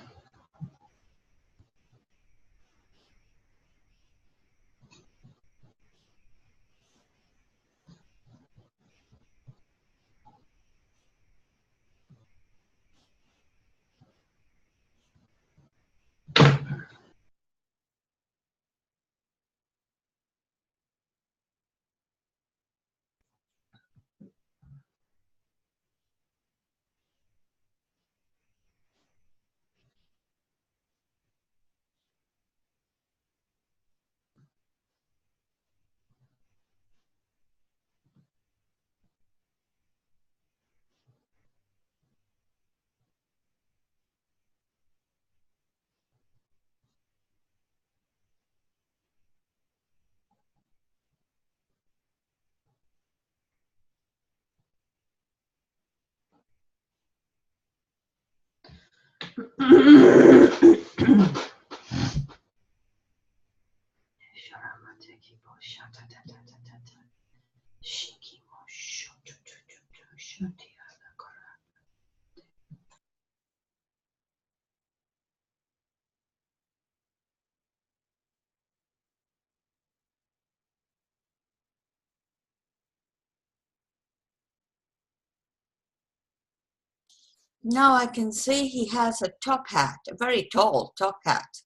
Speaker 1: Now I can see he has a top hat, a very tall top hat.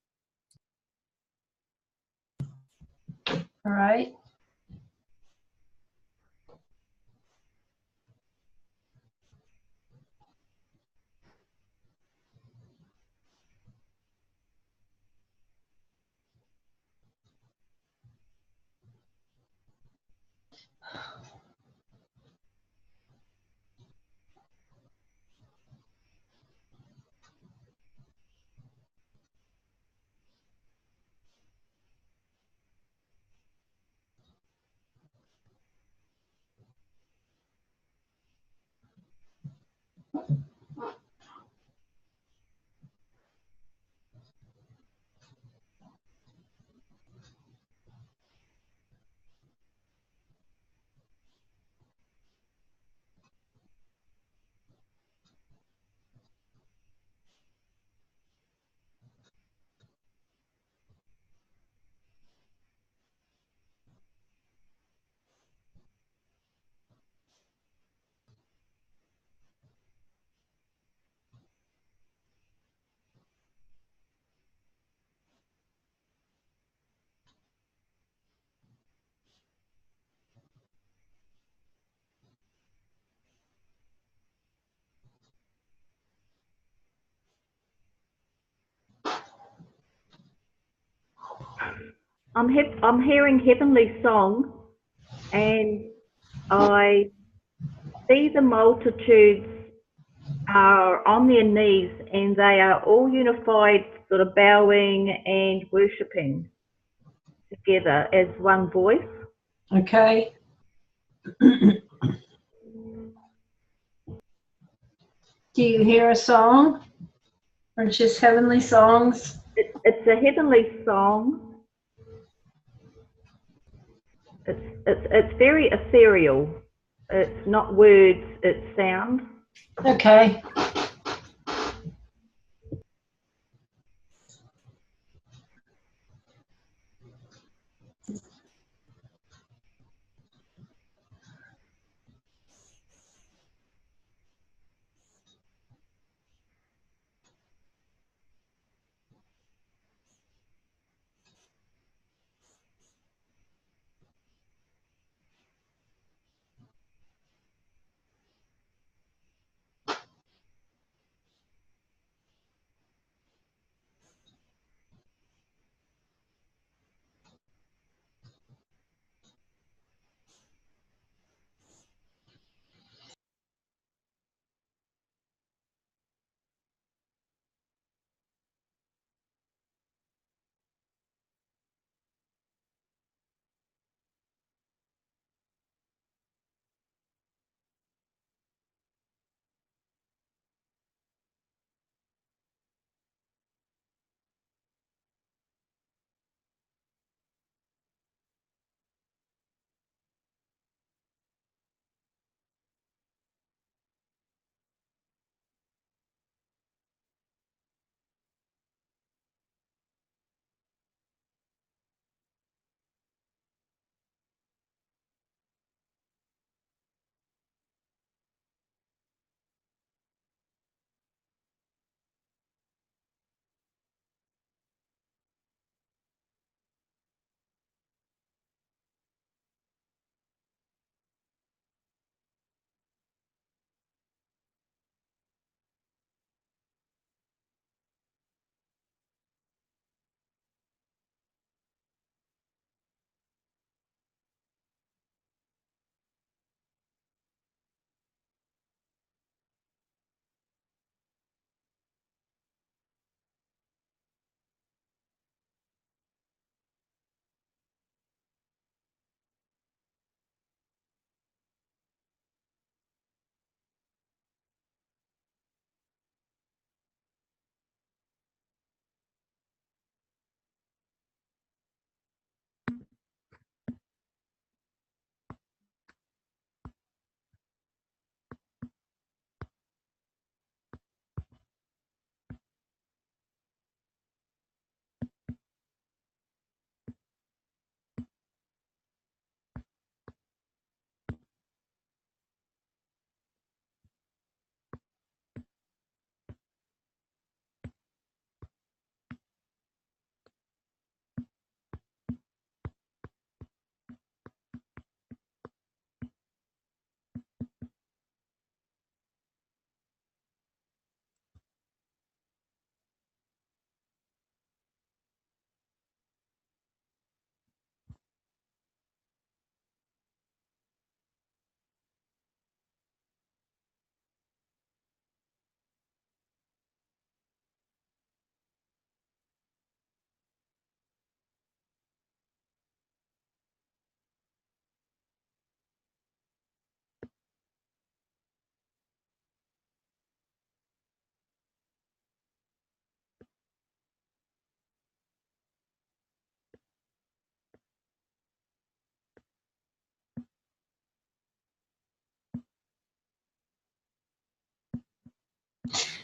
Speaker 3: All right.
Speaker 4: I'm hearing heavenly song, and I see the multitudes are on their knees, and they are all unified, sort of bowing and worshipping together as one voice.
Speaker 3: Okay. Do you hear a song or just heavenly songs?
Speaker 4: It's a heavenly song. It's very ethereal. It's not words, it's sound.
Speaker 3: Okay.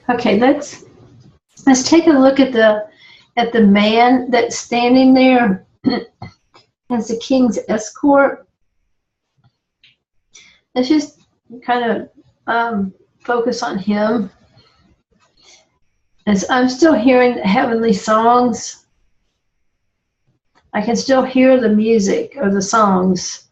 Speaker 3: Okay, let's take a look at the man that's standing there as the king's escort. Let's just kind of focus on him. As I'm still hearing the heavenly songs, I can still hear the music of the songs.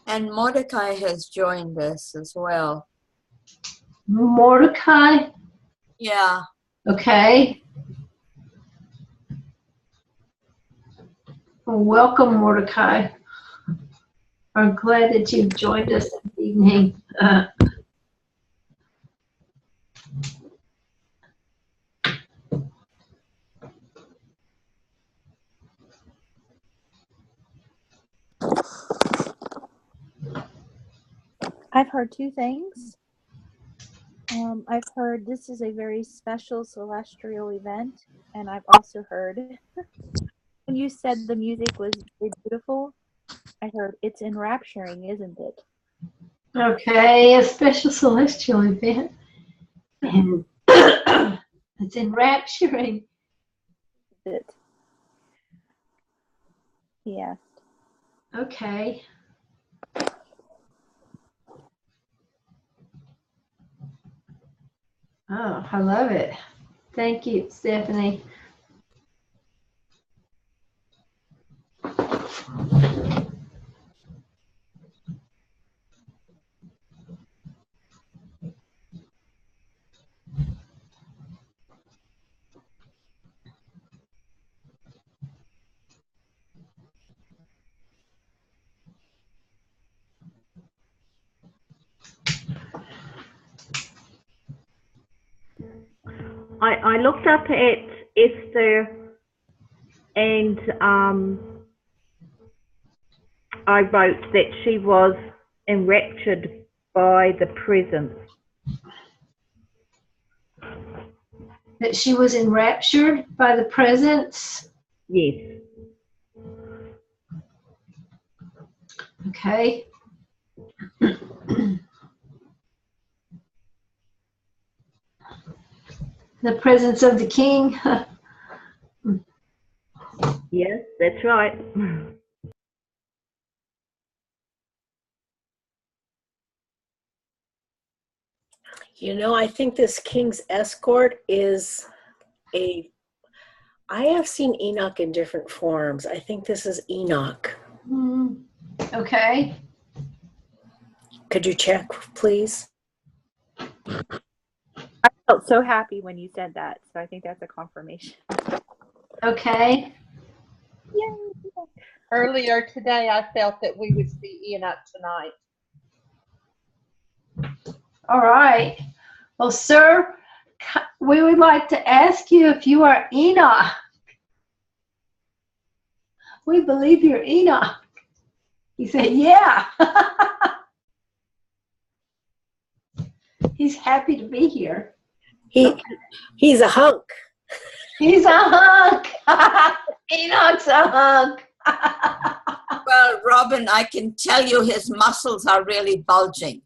Speaker 1: And Mordecai has joined us as well.
Speaker 3: Mordecai?
Speaker 1: Yeah.
Speaker 3: Okay. Well, welcome, Mordecai. I'm glad that you've joined us this evening.
Speaker 11: I've heard two things. I've heard this is a very special celestial event, and I've also heard when you said the music was very beautiful, I heard it's enrapturing, isn't it?
Speaker 3: Okay, a special celestial event. And it's enrapturing.
Speaker 11: It. Yeah.
Speaker 3: Okay. Oh, I love it. Thank you, Stephanie.
Speaker 4: I looked up at Esther and I wrote that she was enraptured by the presence.
Speaker 3: That she was enraptured by the presence?
Speaker 4: Yes.
Speaker 3: Okay. The presence of the king.
Speaker 4: Yes, that's right.
Speaker 6: You know, I think this king's escort is I have seen Enoch in different forms. I think this is Enoch.
Speaker 3: Okay.
Speaker 6: Could you check, please?
Speaker 11: I felt so happy when you said that, so I think that's a confirmation.
Speaker 3: Okay.
Speaker 11: Yay.
Speaker 2: Earlier today, I felt that we would see Enoch tonight.
Speaker 3: All right. Well, sir, we would like to ask you if you are Enoch. We believe you're Enoch. He said, yeah. He's happy to be here.
Speaker 6: He's a hunk.
Speaker 3: He's a hunk. Enoch's a hunk.
Speaker 1: Well, Robin, I can tell you his muscles are really bulging.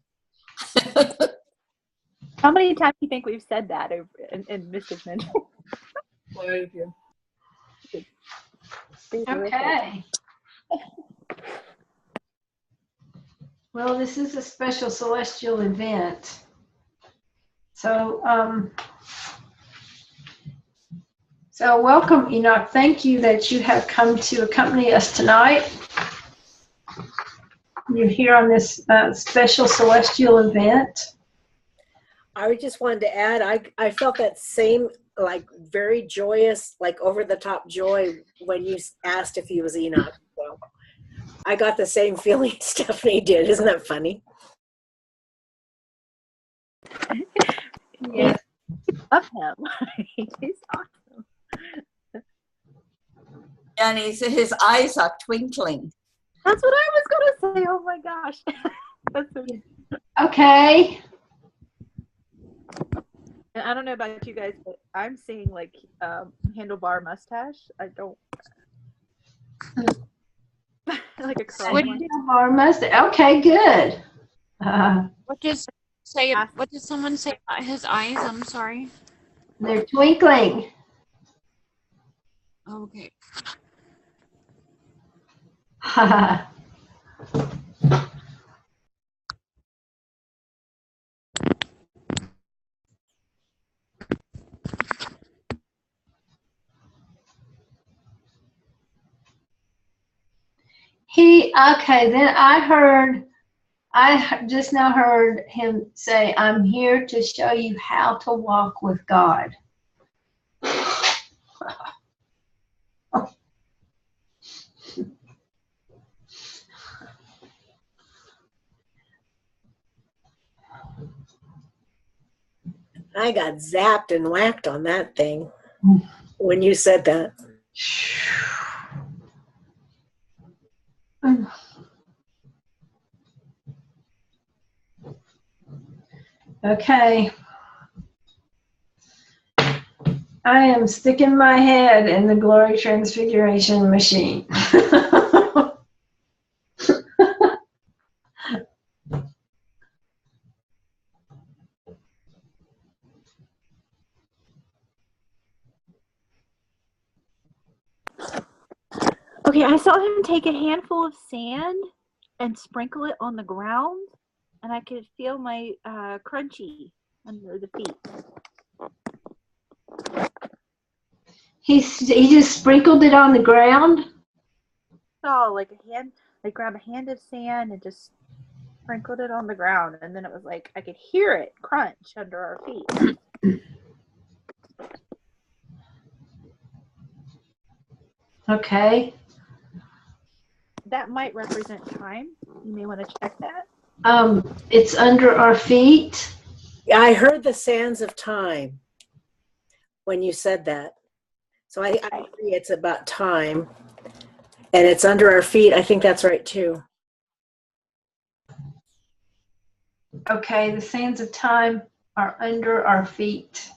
Speaker 11: How many times do you think we've said that in Mystic Mental?
Speaker 3: Okay. Well, this is a special celestial event. So, so welcome, Enoch. Thank you that you have come to accompany us tonight. You're here on this special celestial event.
Speaker 6: I just wanted to add, I felt that same, like, very joyous, like, over-the-top joy when you asked if he was Enoch. So I got the same feeling Stephanie did. Isn't that funny?
Speaker 11: Yes. Love him. He's awesome.
Speaker 1: And his eyes are twinkling.
Speaker 11: That's what I was going to say. Oh my gosh. That's so good.
Speaker 3: Okay.
Speaker 11: And I don't know about you guys, but I'm seeing like handlebar mustache. I don't. like a
Speaker 5: What,
Speaker 11: curly one.
Speaker 3: Handlebar mustache. Okay, good.
Speaker 5: what does what did someone say about his eyes? I'm sorry.
Speaker 3: They're twinkling.
Speaker 5: Okay.
Speaker 3: Okay, then I just now heard him say, I'm here to show you how to walk with God.
Speaker 6: I got zapped and whacked on that thing when you said that.
Speaker 3: Okay. I am sticking my head in the glory transfiguration machine.
Speaker 11: Okay, I saw him take a handful of sand and sprinkle it on the ground, and I could feel my crunchy under the feet.
Speaker 3: He just sprinkled it on the ground.
Speaker 11: So, like grab a hand of sand and just sprinkled it on the ground, and then it was like I could hear it crunch under our feet.
Speaker 3: Okay.
Speaker 11: That might represent time. You may want to check that.
Speaker 3: It's under our feet.
Speaker 6: I heard the sands of time when you said that. So I agree it's about time. And it's under our feet. I think that's right too.
Speaker 3: Okay, the sands of time are under our feet.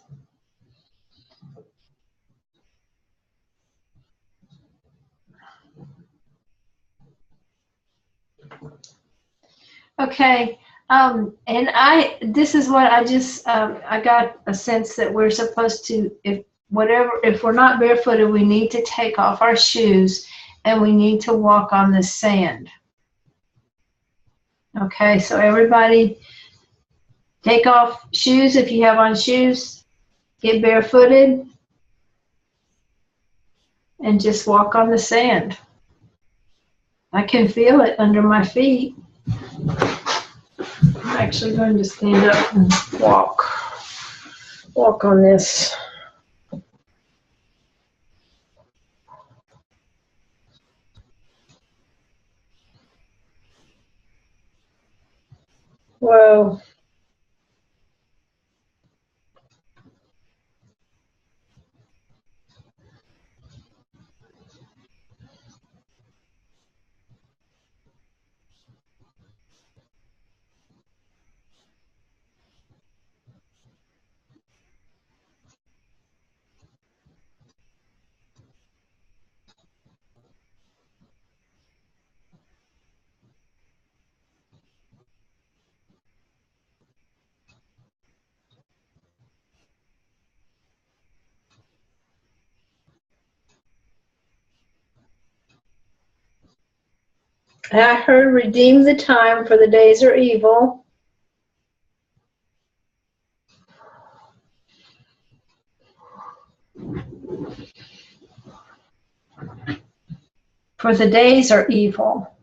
Speaker 3: Okay, and this is what I just, I got a sense that we're supposed to, if we're not barefooted, we need to take off our shoes and we need to walk on the sand. Okay, so everybody take off shoes if you have on shoes, get barefooted, and just walk on the sand. I can feel it under my feet. I'm actually going to stand up and walk on this. Whoa. I heard redeem the time for the days are evil. For the days are evil.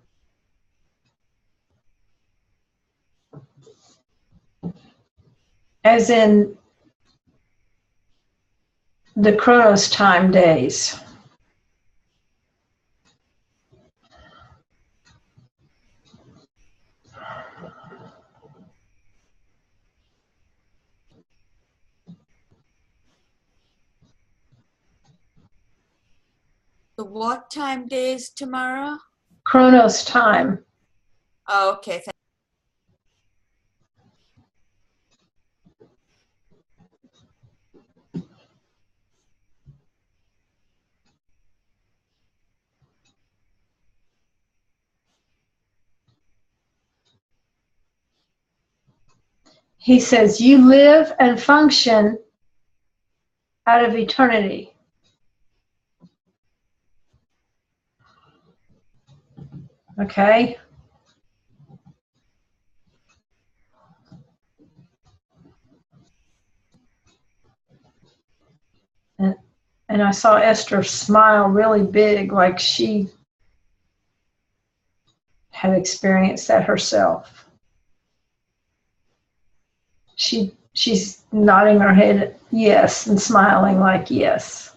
Speaker 3: As in the Chronos time days.
Speaker 1: The what time days tomorrow?
Speaker 3: Chronos time.
Speaker 1: Oh, okay.
Speaker 3: he says, you live and function out of eternity. Okay. And I saw Esther smile really big, like she had experienced that herself. She's nodding her head yes and smiling like yes.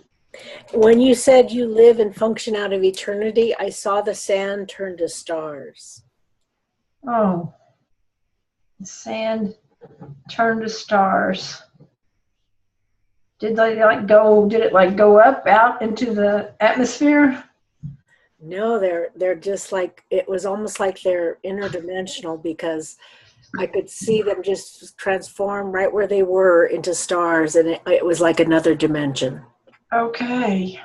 Speaker 6: When you said you live and function out of eternity, I saw the sand turn to stars.
Speaker 3: Oh, the sand turned to stars. Did it go up out into the atmosphere?
Speaker 6: No, they're just like, it was almost like they're interdimensional, because I could see them just transform right where they were into stars, and it was like another dimension.
Speaker 3: Okay.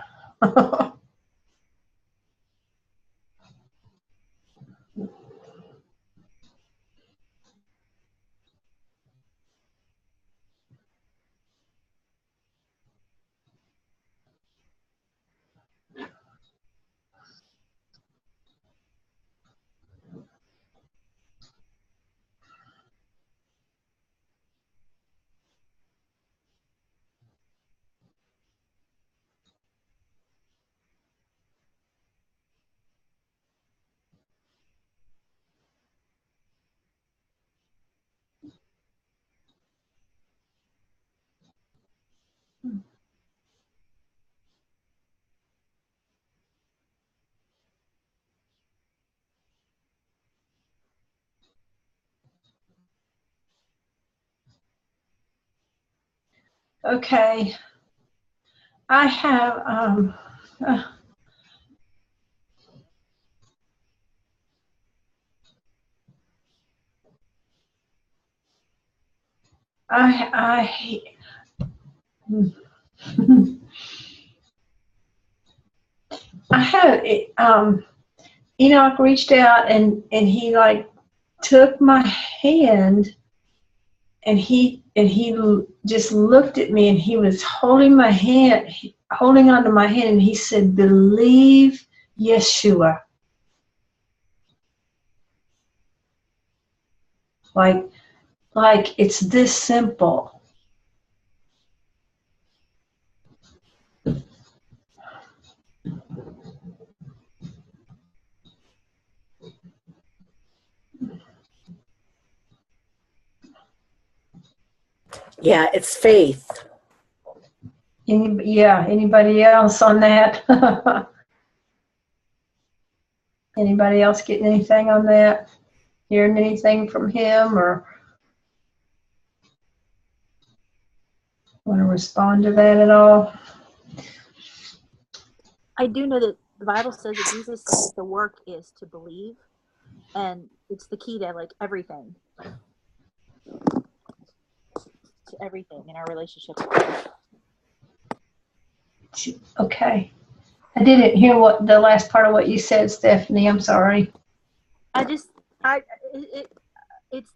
Speaker 3: Okay. I have I I had Enoch reached out and he like took my hand, and he just looked at me, and he was holding my hand, holding onto my hand, and he said, believe Yeshua. Like it's this simple.
Speaker 6: Yeah, it's faith.
Speaker 3: Anybody else on that? Anybody else getting anything on that? Hearing anything from him, or want to respond to that at all?
Speaker 11: I do know that the Bible says that Jesus says the work is to believe, and it's the key to like everything. To everything in our relationship.
Speaker 3: Okay. I didn't hear what the last part of what you said, Stephanie. I'm sorry.
Speaker 11: It's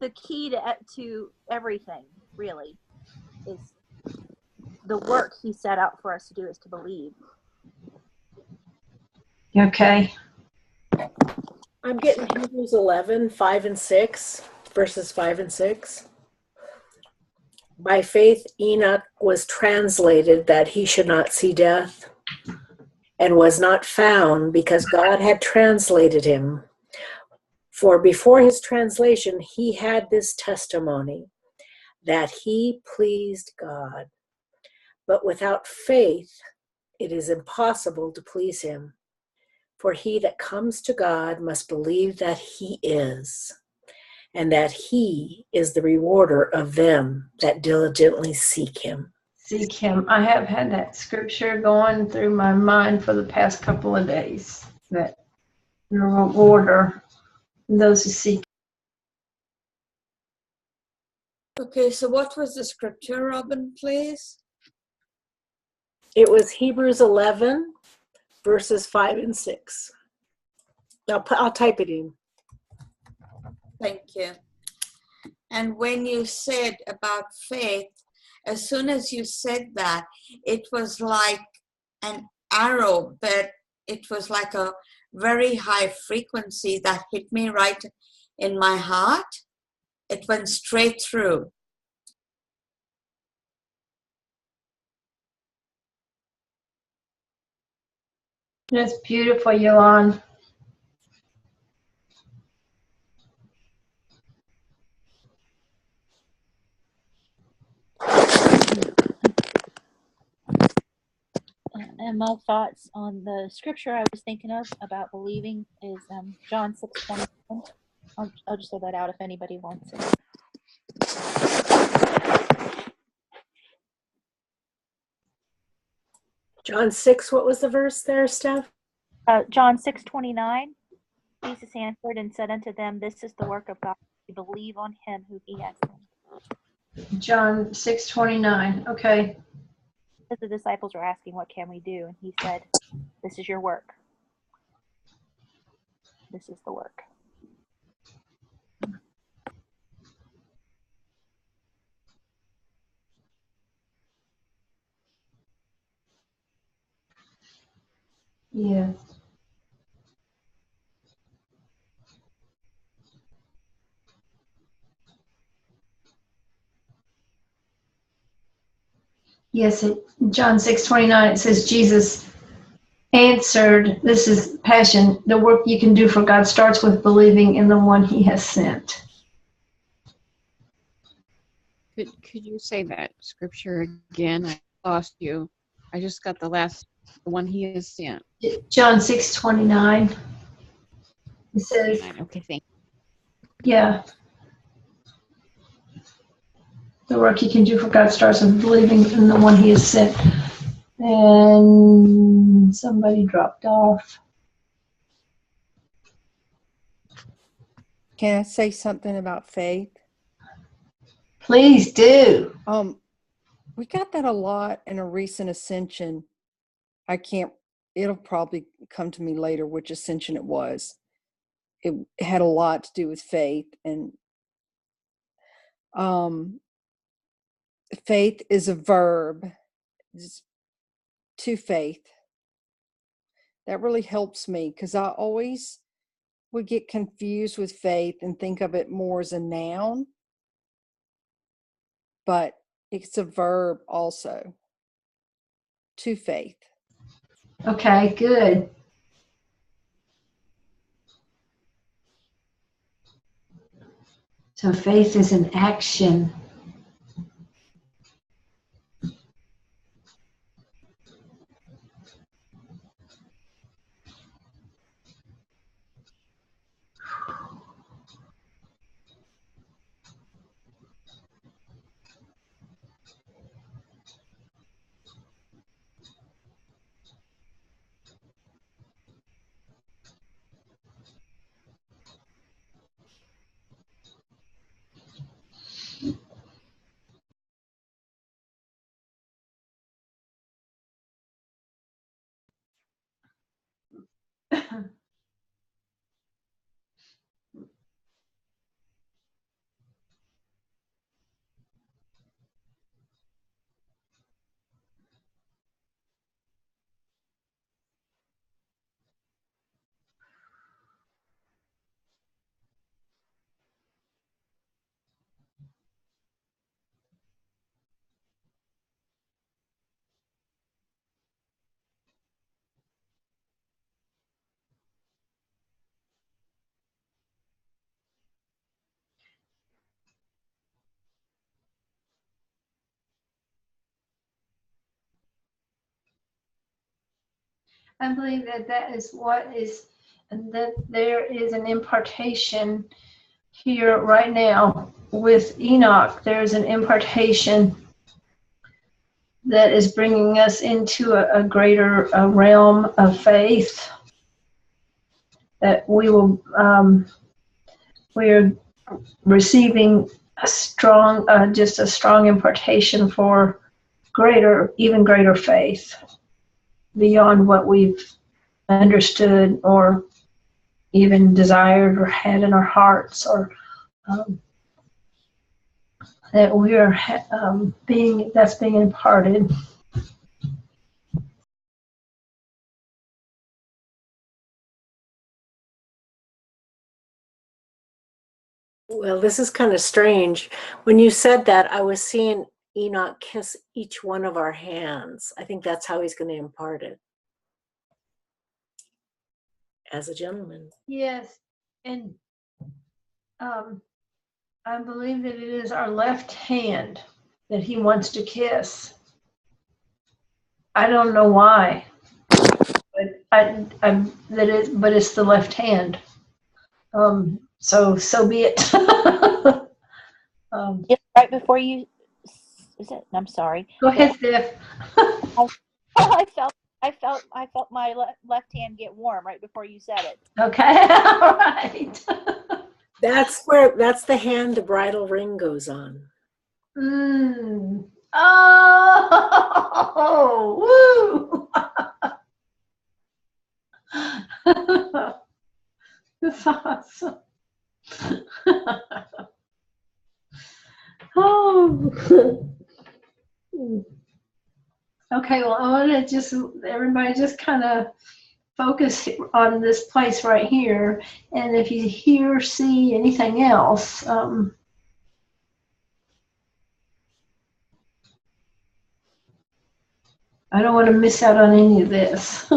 Speaker 11: the key to everything, really. Is the work he set out for us to do is to believe.
Speaker 3: Okay.
Speaker 6: I'm getting Hebrews 11, 5 and 6, verses 5 and 6. By faith, Enoch was translated that he should not see death, and was not found because God had translated him. For before his translation, he had this testimony, that he pleased God. But without faith, it is impossible to please him. For he that comes to God must believe that he is, and that he is the rewarder of them that diligently seek him.
Speaker 3: Seek him. I have had that scripture going through my mind for the past couple of days, that the rewarder, those who seek.
Speaker 1: Okay, so what was the scripture, Robin, please?
Speaker 6: It was Hebrews 11, verses 5 and 6. I'll type it in.
Speaker 1: Thank you. And when you said about faith, as soon as you said that, it was like an arrow, that it was like a very high frequency that hit me right in my heart. It went straight through.
Speaker 3: That's beautiful, Yolande.
Speaker 11: And my thoughts on the scripture I was thinking of about believing is John 6:21. I'll just throw that out if anybody wants it.
Speaker 6: John 6, what was the verse there, Steph?
Speaker 11: John 6:29. Jesus answered and said unto them, This is the work of God, to believe on him who he has sent.
Speaker 3: John 6:29. Okay.
Speaker 11: Because the disciples were asking, What can we do? And he said, This is your work. This is the work.
Speaker 3: Yeah. Yes, John 6:29, it says Jesus answered, this is Passion, the work you can do for God starts with believing in the one he has sent.
Speaker 5: Could you say that scripture again? I lost you. I just got the one he has sent.
Speaker 3: John 6:29. It says,
Speaker 5: Okay, thank
Speaker 3: yeah, the work you can do for God starts with believing in the one he has sent. And somebody dropped off.
Speaker 8: Can I say something about faith?
Speaker 3: Please do.
Speaker 8: We got that a lot in a recent Ascension. It'll probably come to me later which Ascension it was. It had a lot to do with faith, and faith is a verb. It's to faith. That really helps me because I always would get confused with faith and think of it more as a noun, but it's a verb also. To faith.
Speaker 3: Okay, good. So faith is an action. I believe that is what is, and that there is an impartation here right now with Enoch. There's an impartation that is bringing us into a greater realm of faith, that we will, we're receiving a strong, just a strong impartation for greater, even greater faith beyond what we've understood or even desired or had in our hearts, or that we are that's being imparted.
Speaker 6: Well, this is kind of strange. When you said that, I was seeing Enoch kiss each one of our hands. I think that's how he's going to impart it. As a gentleman.
Speaker 3: Yes, and I believe that it is our left hand that he wants to kiss. I don't know why, but but it's the left hand. So be it.
Speaker 11: Just right before you, is it? I'm sorry.
Speaker 3: Go ahead, Steph.
Speaker 11: I felt my left hand get warm right before you said it.
Speaker 3: Okay, all right.
Speaker 6: That's the hand the bridal ring goes on.
Speaker 3: Oh, woo! That's awesome. Oh. Okay, well, I want to just, everybody just kind of focus on this place right here. And if you hear or see anything else, I don't want to miss out on any of this.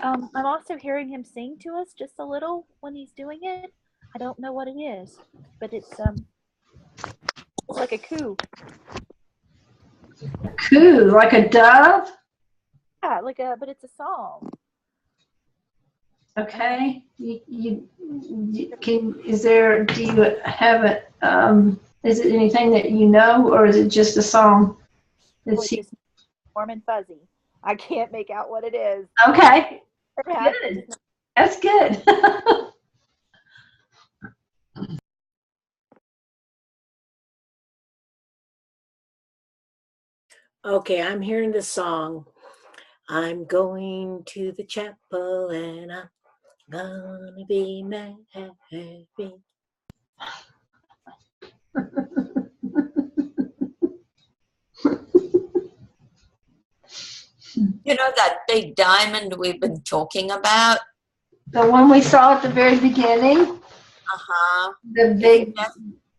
Speaker 11: I'm also hearing him sing to us just a little when he's doing it. I don't know what it is, but it's like a coo.
Speaker 3: Coo, like a dove?
Speaker 11: Yeah, but it's a song.
Speaker 3: Okay. Do you have it, is it anything that you know, or is it just a song?
Speaker 11: It's just warm and fuzzy. I can't make out what it is.
Speaker 3: Okay.
Speaker 11: Perhaps
Speaker 3: Good. That's good.
Speaker 6: Okay, I'm hearing the song. I'm going to the chapel and I'm gonna be happy.
Speaker 1: You know that big diamond we've been talking about?
Speaker 3: The one we saw at the very beginning?
Speaker 1: Uh-huh.
Speaker 3: The big...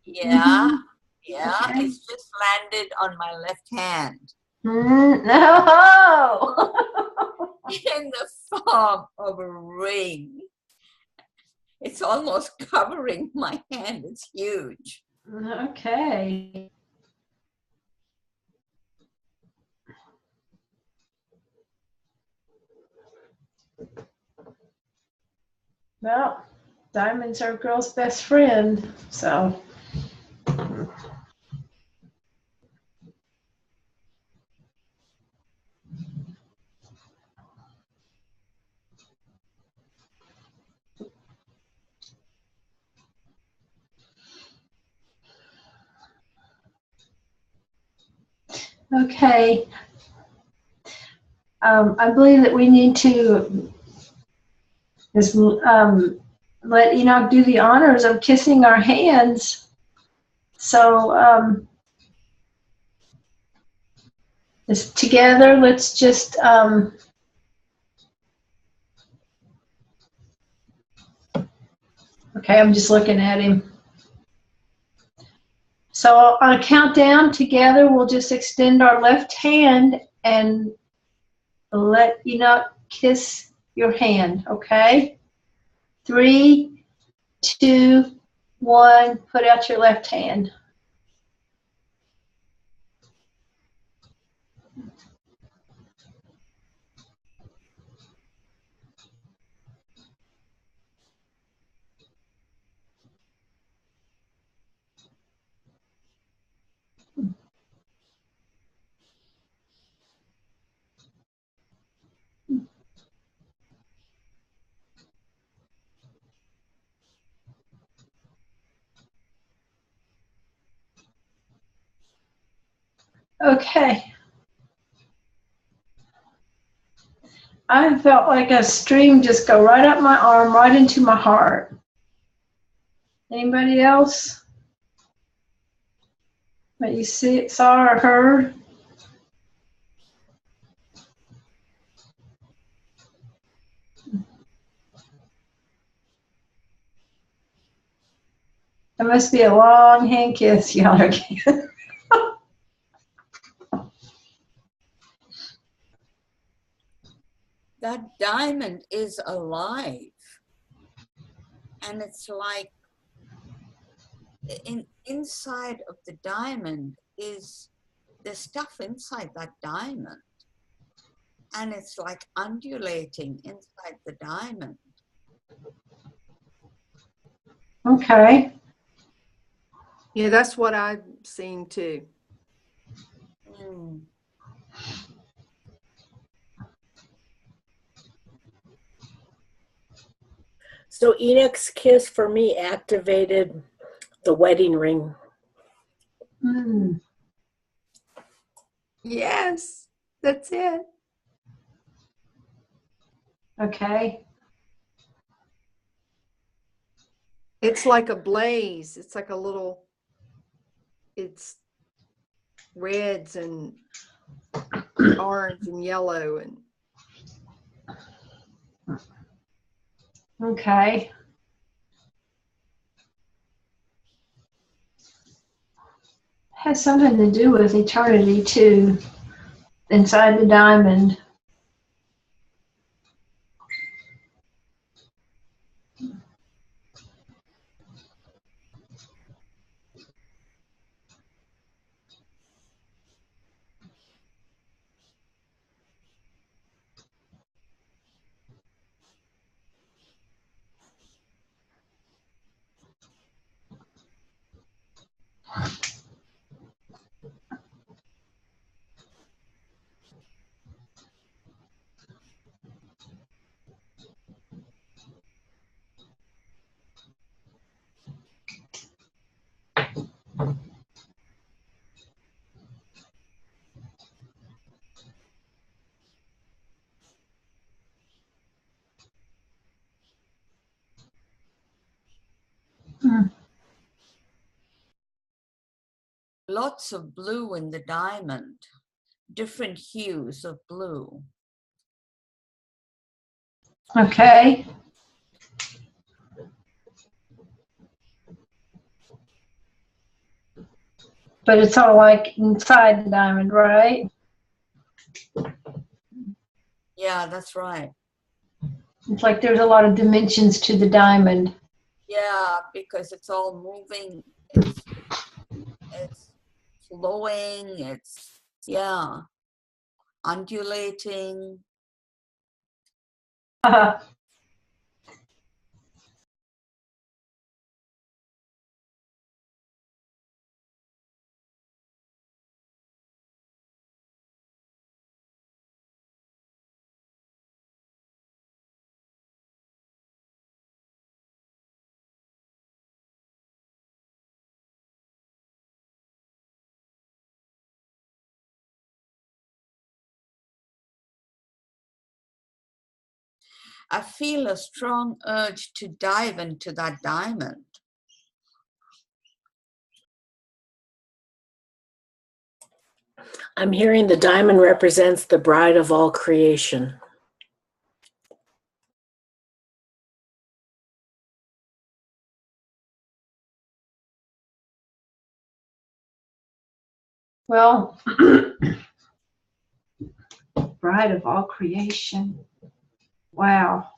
Speaker 1: Yeah.
Speaker 3: Mhm.
Speaker 1: Yeah.
Speaker 3: Okay.
Speaker 1: It's just landed on my left hand.
Speaker 3: No!
Speaker 1: In the form of a ring. It's almost covering my hand. It's huge.
Speaker 3: Okay. Well, diamonds are a girl's best friend, so. Okay. I believe that we need to let Enoch do the honors of kissing our hands. So together, let's just okay, I'm just looking at him. So on a countdown, together, we'll just extend our left hand and let Enoch kiss your hand, okay? 3, 2, 1, put out your left hand. Okay. I felt like a stream just go right up my arm, right into my heart. Anybody else? What you saw or heard? It must be a long hand kiss y'all are getting.
Speaker 1: That diamond is alive. And it's like inside of the diamond is the stuff inside that diamond. And it's like undulating inside the diamond.
Speaker 3: Okay.
Speaker 8: Yeah, that's what I've seen too.
Speaker 1: Mm.
Speaker 6: So Enoch's kiss for me activated the wedding ring.
Speaker 3: Mm.
Speaker 8: Yes, that's it.
Speaker 3: Okay.
Speaker 8: It's like a blaze. It's like a little, it's reds and orange and yellow and
Speaker 3: Okay. Has something to do with eternity too, inside the diamond. Hmm.
Speaker 1: Lots of blue in the diamond, different hues of blue.
Speaker 3: Okay. But it's all like inside the diamond, right?
Speaker 1: Yeah, that's right.
Speaker 3: It's like there's a lot of dimensions to the diamond.
Speaker 1: Yeah, because it's all moving, it's flowing, it's, yeah, undulating. I feel a strong urge to dive into that diamond.
Speaker 6: I'm hearing the diamond represents the bride of all creation.
Speaker 3: Well, bride of all creation. Wow.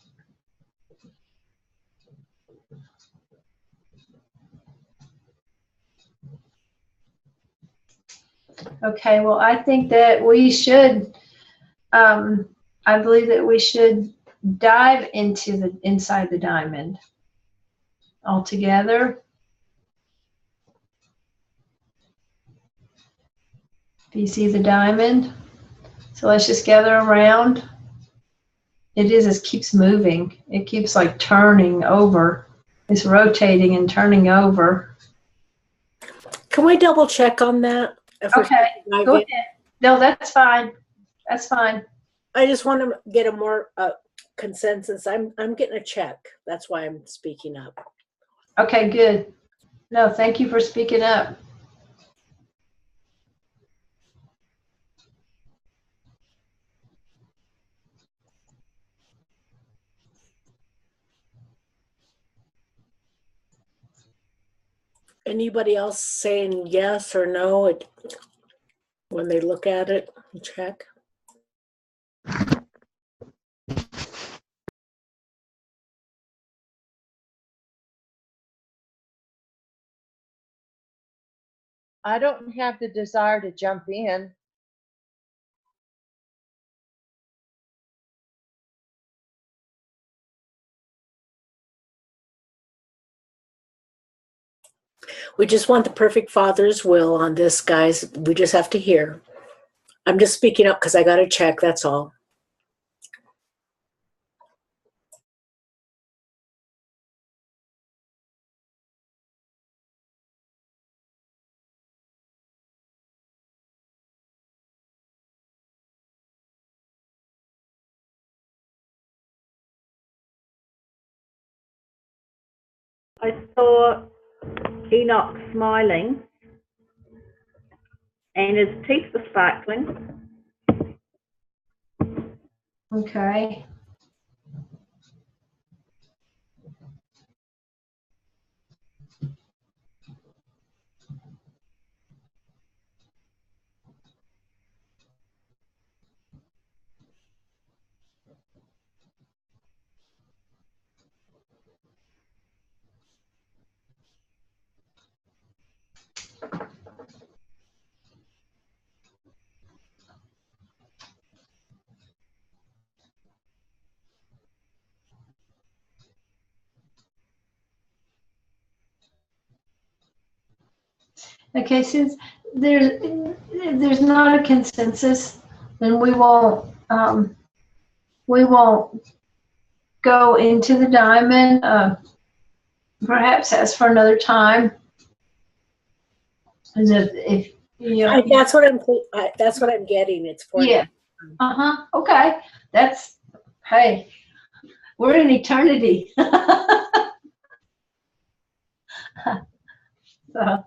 Speaker 3: Okay, well, I think that we should, I believe that we should dive into the inside the diamond all together. Do you see the diamond? So let's just gather around. It keeps moving. It keeps like turning over. It's rotating and turning over.
Speaker 6: Can we double check on that?
Speaker 3: Okay, go ahead. No, that's fine. That's fine.
Speaker 6: I just want to get a more consensus. I'm getting a check. That's why I'm speaking up.
Speaker 3: Okay, good. No, thank you for speaking up.
Speaker 6: Anybody else saying yes or no when they look at it and check?
Speaker 12: I don't have the desire to jump in.
Speaker 6: We just want the perfect Father's will on this, guys. We just have to hear. I'm just speaking up because I got to check. That's all.
Speaker 4: I saw Enoch smiling and his teeth were sparkling.
Speaker 3: Okay. Okay, since there's not a consensus, then we won't go into the diamond. Perhaps that's for another time. As if you know,
Speaker 6: That's what I'm getting. It's for
Speaker 3: yeah. Okay. That's, hey, we're in eternity. So,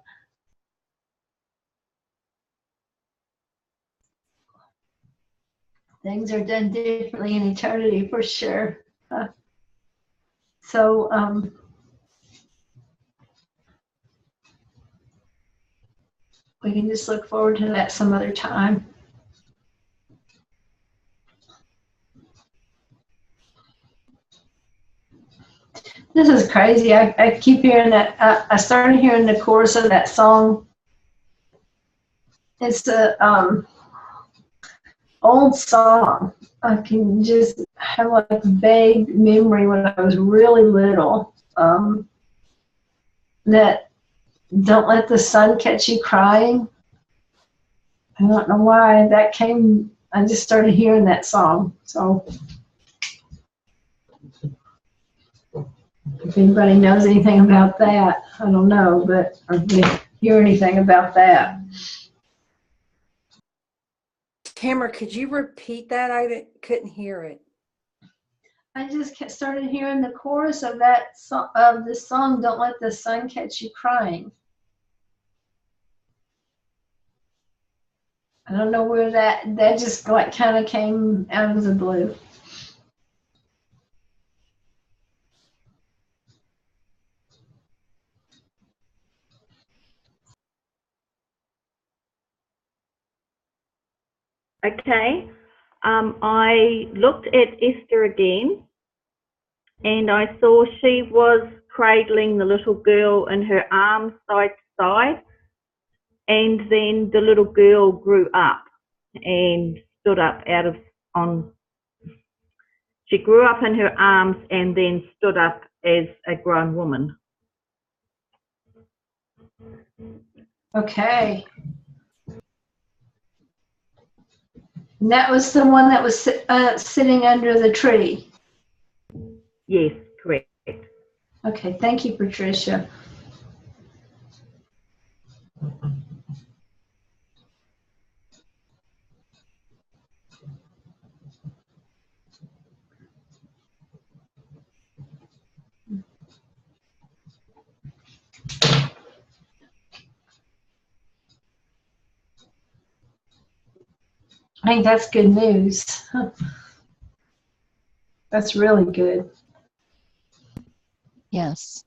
Speaker 3: things are done differently in eternity for sure. So, we can just look forward to that some other time. This is crazy. I keep hearing that. I started hearing the chorus of that song. It's a old song. I can just have like a vague memory when I was really little. That don't let the sun catch you crying. I don't know why that came. I just started hearing that song. So if anybody knows anything about that, I don't know, but or they hear anything about that.
Speaker 13: Tamara, could you repeat that? I couldn't hear it.
Speaker 3: I just started hearing the chorus of that of this song. Don't let the sun catch you crying. I don't know where that just like kind of came out of the blue.
Speaker 4: Okay. I looked at Esther again and I saw she was cradling the little girl in her arms side to side, and then the little girl grew up and stood up she grew up in her arms and then stood up as a grown woman.
Speaker 3: Okay. And that was the one that was sitting under the tree.
Speaker 4: Yes, correct.
Speaker 3: Okay, thank you, Patricia. I think that's good news. That's really good.
Speaker 11: Yes.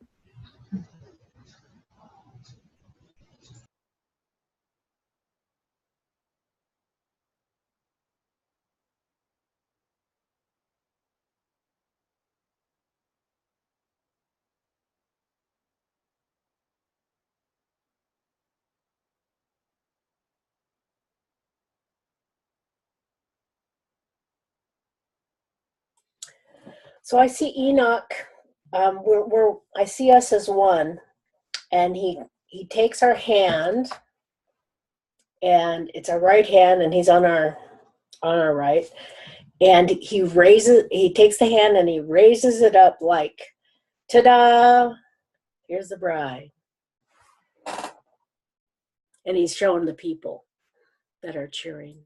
Speaker 6: So I see Enoch. I see us as one, and he takes our hand, and it's our right hand, and he's on our right, and he takes the hand and he raises it up like, ta-da! Here's the bride, and he's showing the people that are cheering.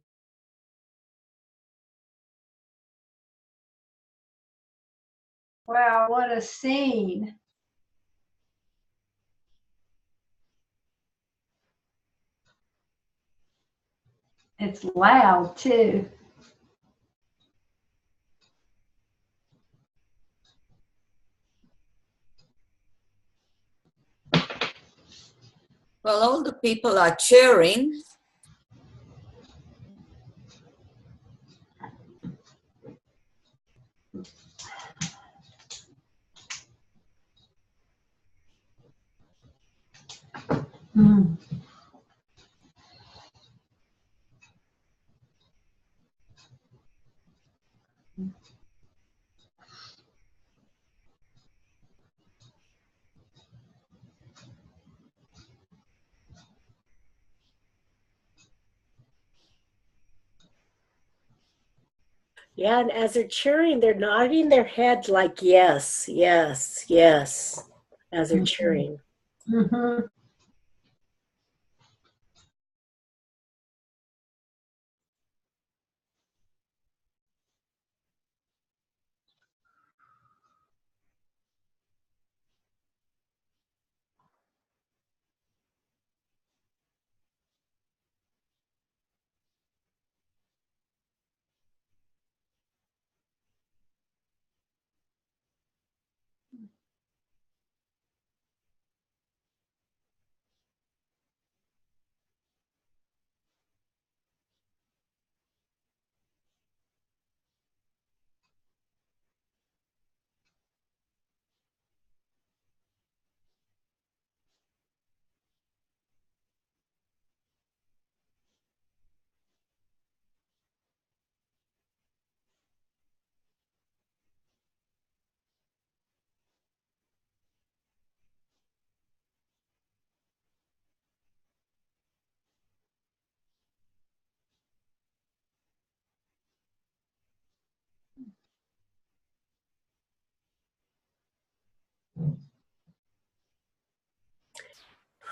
Speaker 3: Wow, what a scene. It's loud too.
Speaker 1: Well, all the people are cheering.
Speaker 3: Mm.
Speaker 6: Yeah, and as they're cheering, they're nodding their heads like yes, yes, yes, as they're cheering.
Speaker 3: Mm-hmm.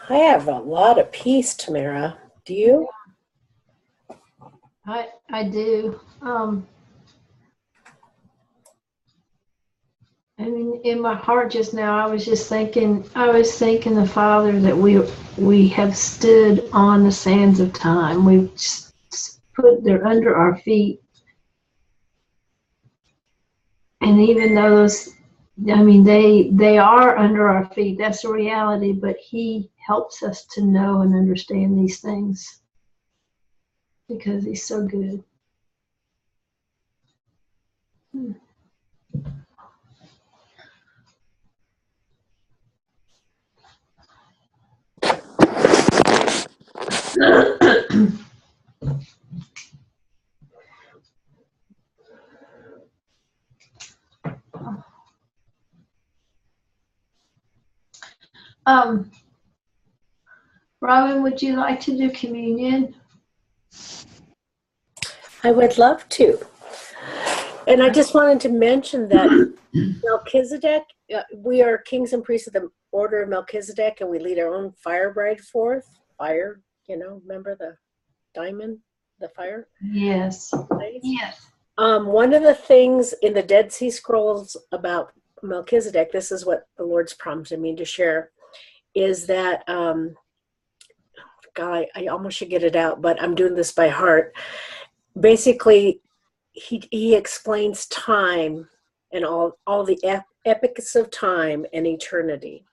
Speaker 6: I have a lot of peace, Tamara. Do you?
Speaker 3: I do. I mean, in my heart just now, I was thinking the Father that we have stood on the sands of time. We've they're under our feet. And even those, I mean, they are under our feet. That's the reality, but He helps us to know and understand these things because He's so good. Robin, would you like to do communion?
Speaker 6: I would love to. And I just wanted to mention that Melchizedek, we are kings and priests of the order of Melchizedek, and we lead our own fire bride forth. Fire, remember the diamond, the fire?
Speaker 3: Yes. Yes.
Speaker 6: One of the things in the Dead Sea Scrolls about Melchizedek, this is what the Lord's prompted me to share, is that, God, I almost should get it out, but I'm doing this by heart. basically he explains time and all the epics of time and eternity.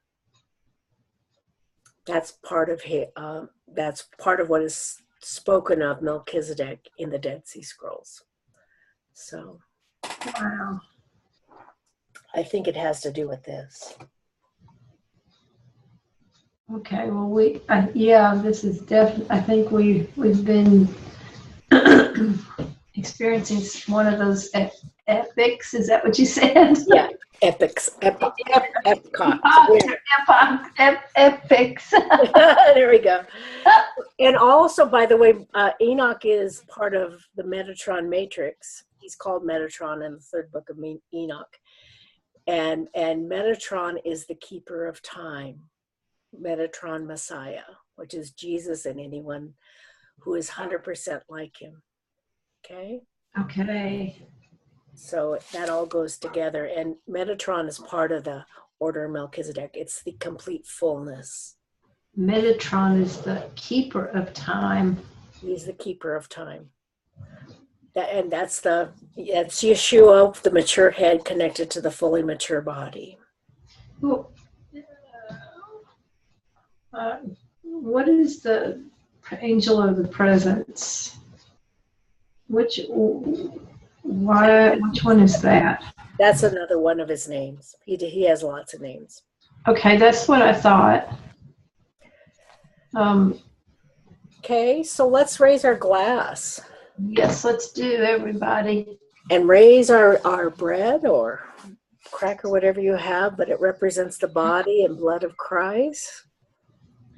Speaker 6: That's part of what is spoken of Melchizedek in the Dead Sea Scrolls. So,
Speaker 3: Wow.
Speaker 6: I think it has to do with this.
Speaker 3: Okay, well, yeah, this is definitely, I think we've been experiencing one of those epics. Is that what you said?
Speaker 6: Yeah, epics, epcot.
Speaker 3: Epics.
Speaker 6: There we go. And also, by the way, Enoch is part of the Metatron matrix. He's called Metatron in the third book of Enoch. And Metatron is the keeper of time. Metatron Messiah, which is Jesus and anyone who is 100% like him. Okay?
Speaker 3: Okay.
Speaker 6: So that all goes together. And Metatron is part of the order of Melchizedek. It's the complete fullness.
Speaker 3: Metatron is the keeper of time.
Speaker 6: He's the keeper of time. That's Yeshua, the mature head connected to the fully mature body.
Speaker 3: Well, what is the angel of the presence? Which one is that?
Speaker 6: That's another one of his names. He has lots of names.
Speaker 3: Okay, that's what I thought.
Speaker 6: Okay, so let's raise our glass.
Speaker 3: Yes, let's do, everybody.
Speaker 6: And raise our bread or cracker, whatever you have, but it represents the body and blood of Christ.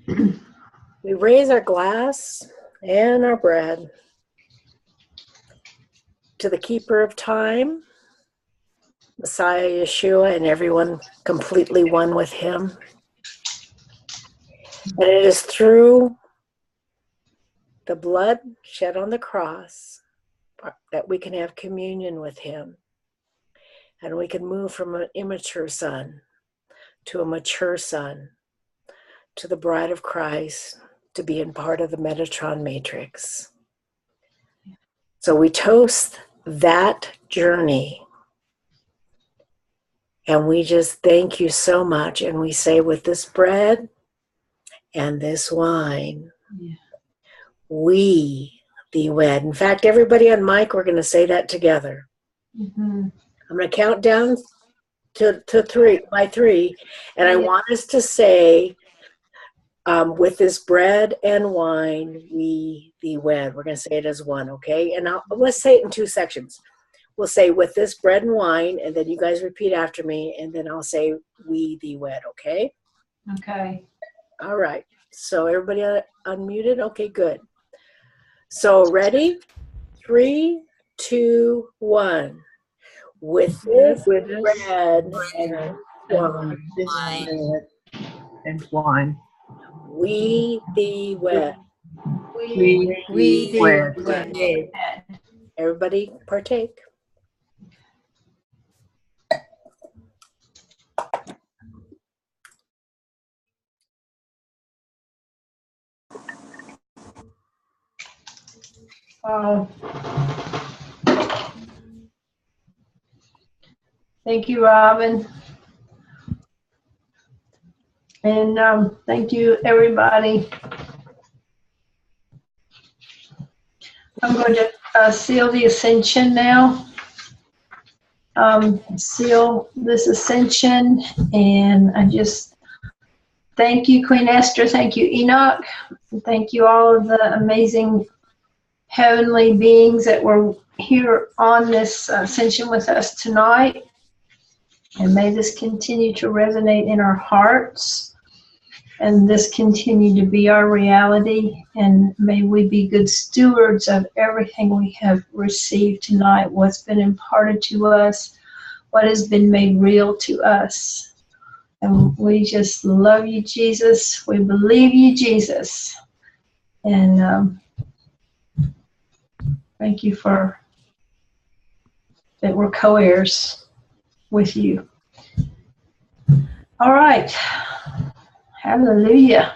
Speaker 6: We raise our glass and our bread to the keeper of time, Messiah Yeshua, and everyone completely one with him. And it is through the blood shed on the cross that we can have communion with him. And we can move from an immature son to a mature son, to the bride of Christ, to being part of the Metatron matrix. So we toast that journey. And we just thank you so much. And we say, with this bread and this wine, we thee wed. In fact, everybody on mic, we're going to say that together.
Speaker 3: Mm-hmm.
Speaker 6: I'm going to count down to three, by three. And I want us to say, with this bread and wine, we thee wed. We're going to say it as one, okay? And let's say it in two sections. We'll say, with this bread and wine, and then you guys repeat after me, and then I'll say, we thee wed, okay?
Speaker 3: Okay.
Speaker 6: All right. So everybody unmuted? Okay, good. So ready? 3, 2, 1. With this bread and
Speaker 2: wine,
Speaker 6: we thee wed.
Speaker 2: we thee wed.
Speaker 6: Everybody partake.
Speaker 3: Thank you, Robin. And thank you, everybody. I'm going to seal the ascension now. Seal this ascension, and I just thank you, Queen Esther. Thank you, Enoch. Thank you, all of the amazing heavenly beings that were here on this ascension with us tonight. And may this continue to resonate in our hearts, and this continue to be our reality. And may we be good stewards of everything we have received tonight, what's been imparted to us, what has been made real to us. And we just love you, Jesus. We believe you, Jesus. And thank you for that we're co-heirs with you. All right. Hallelujah.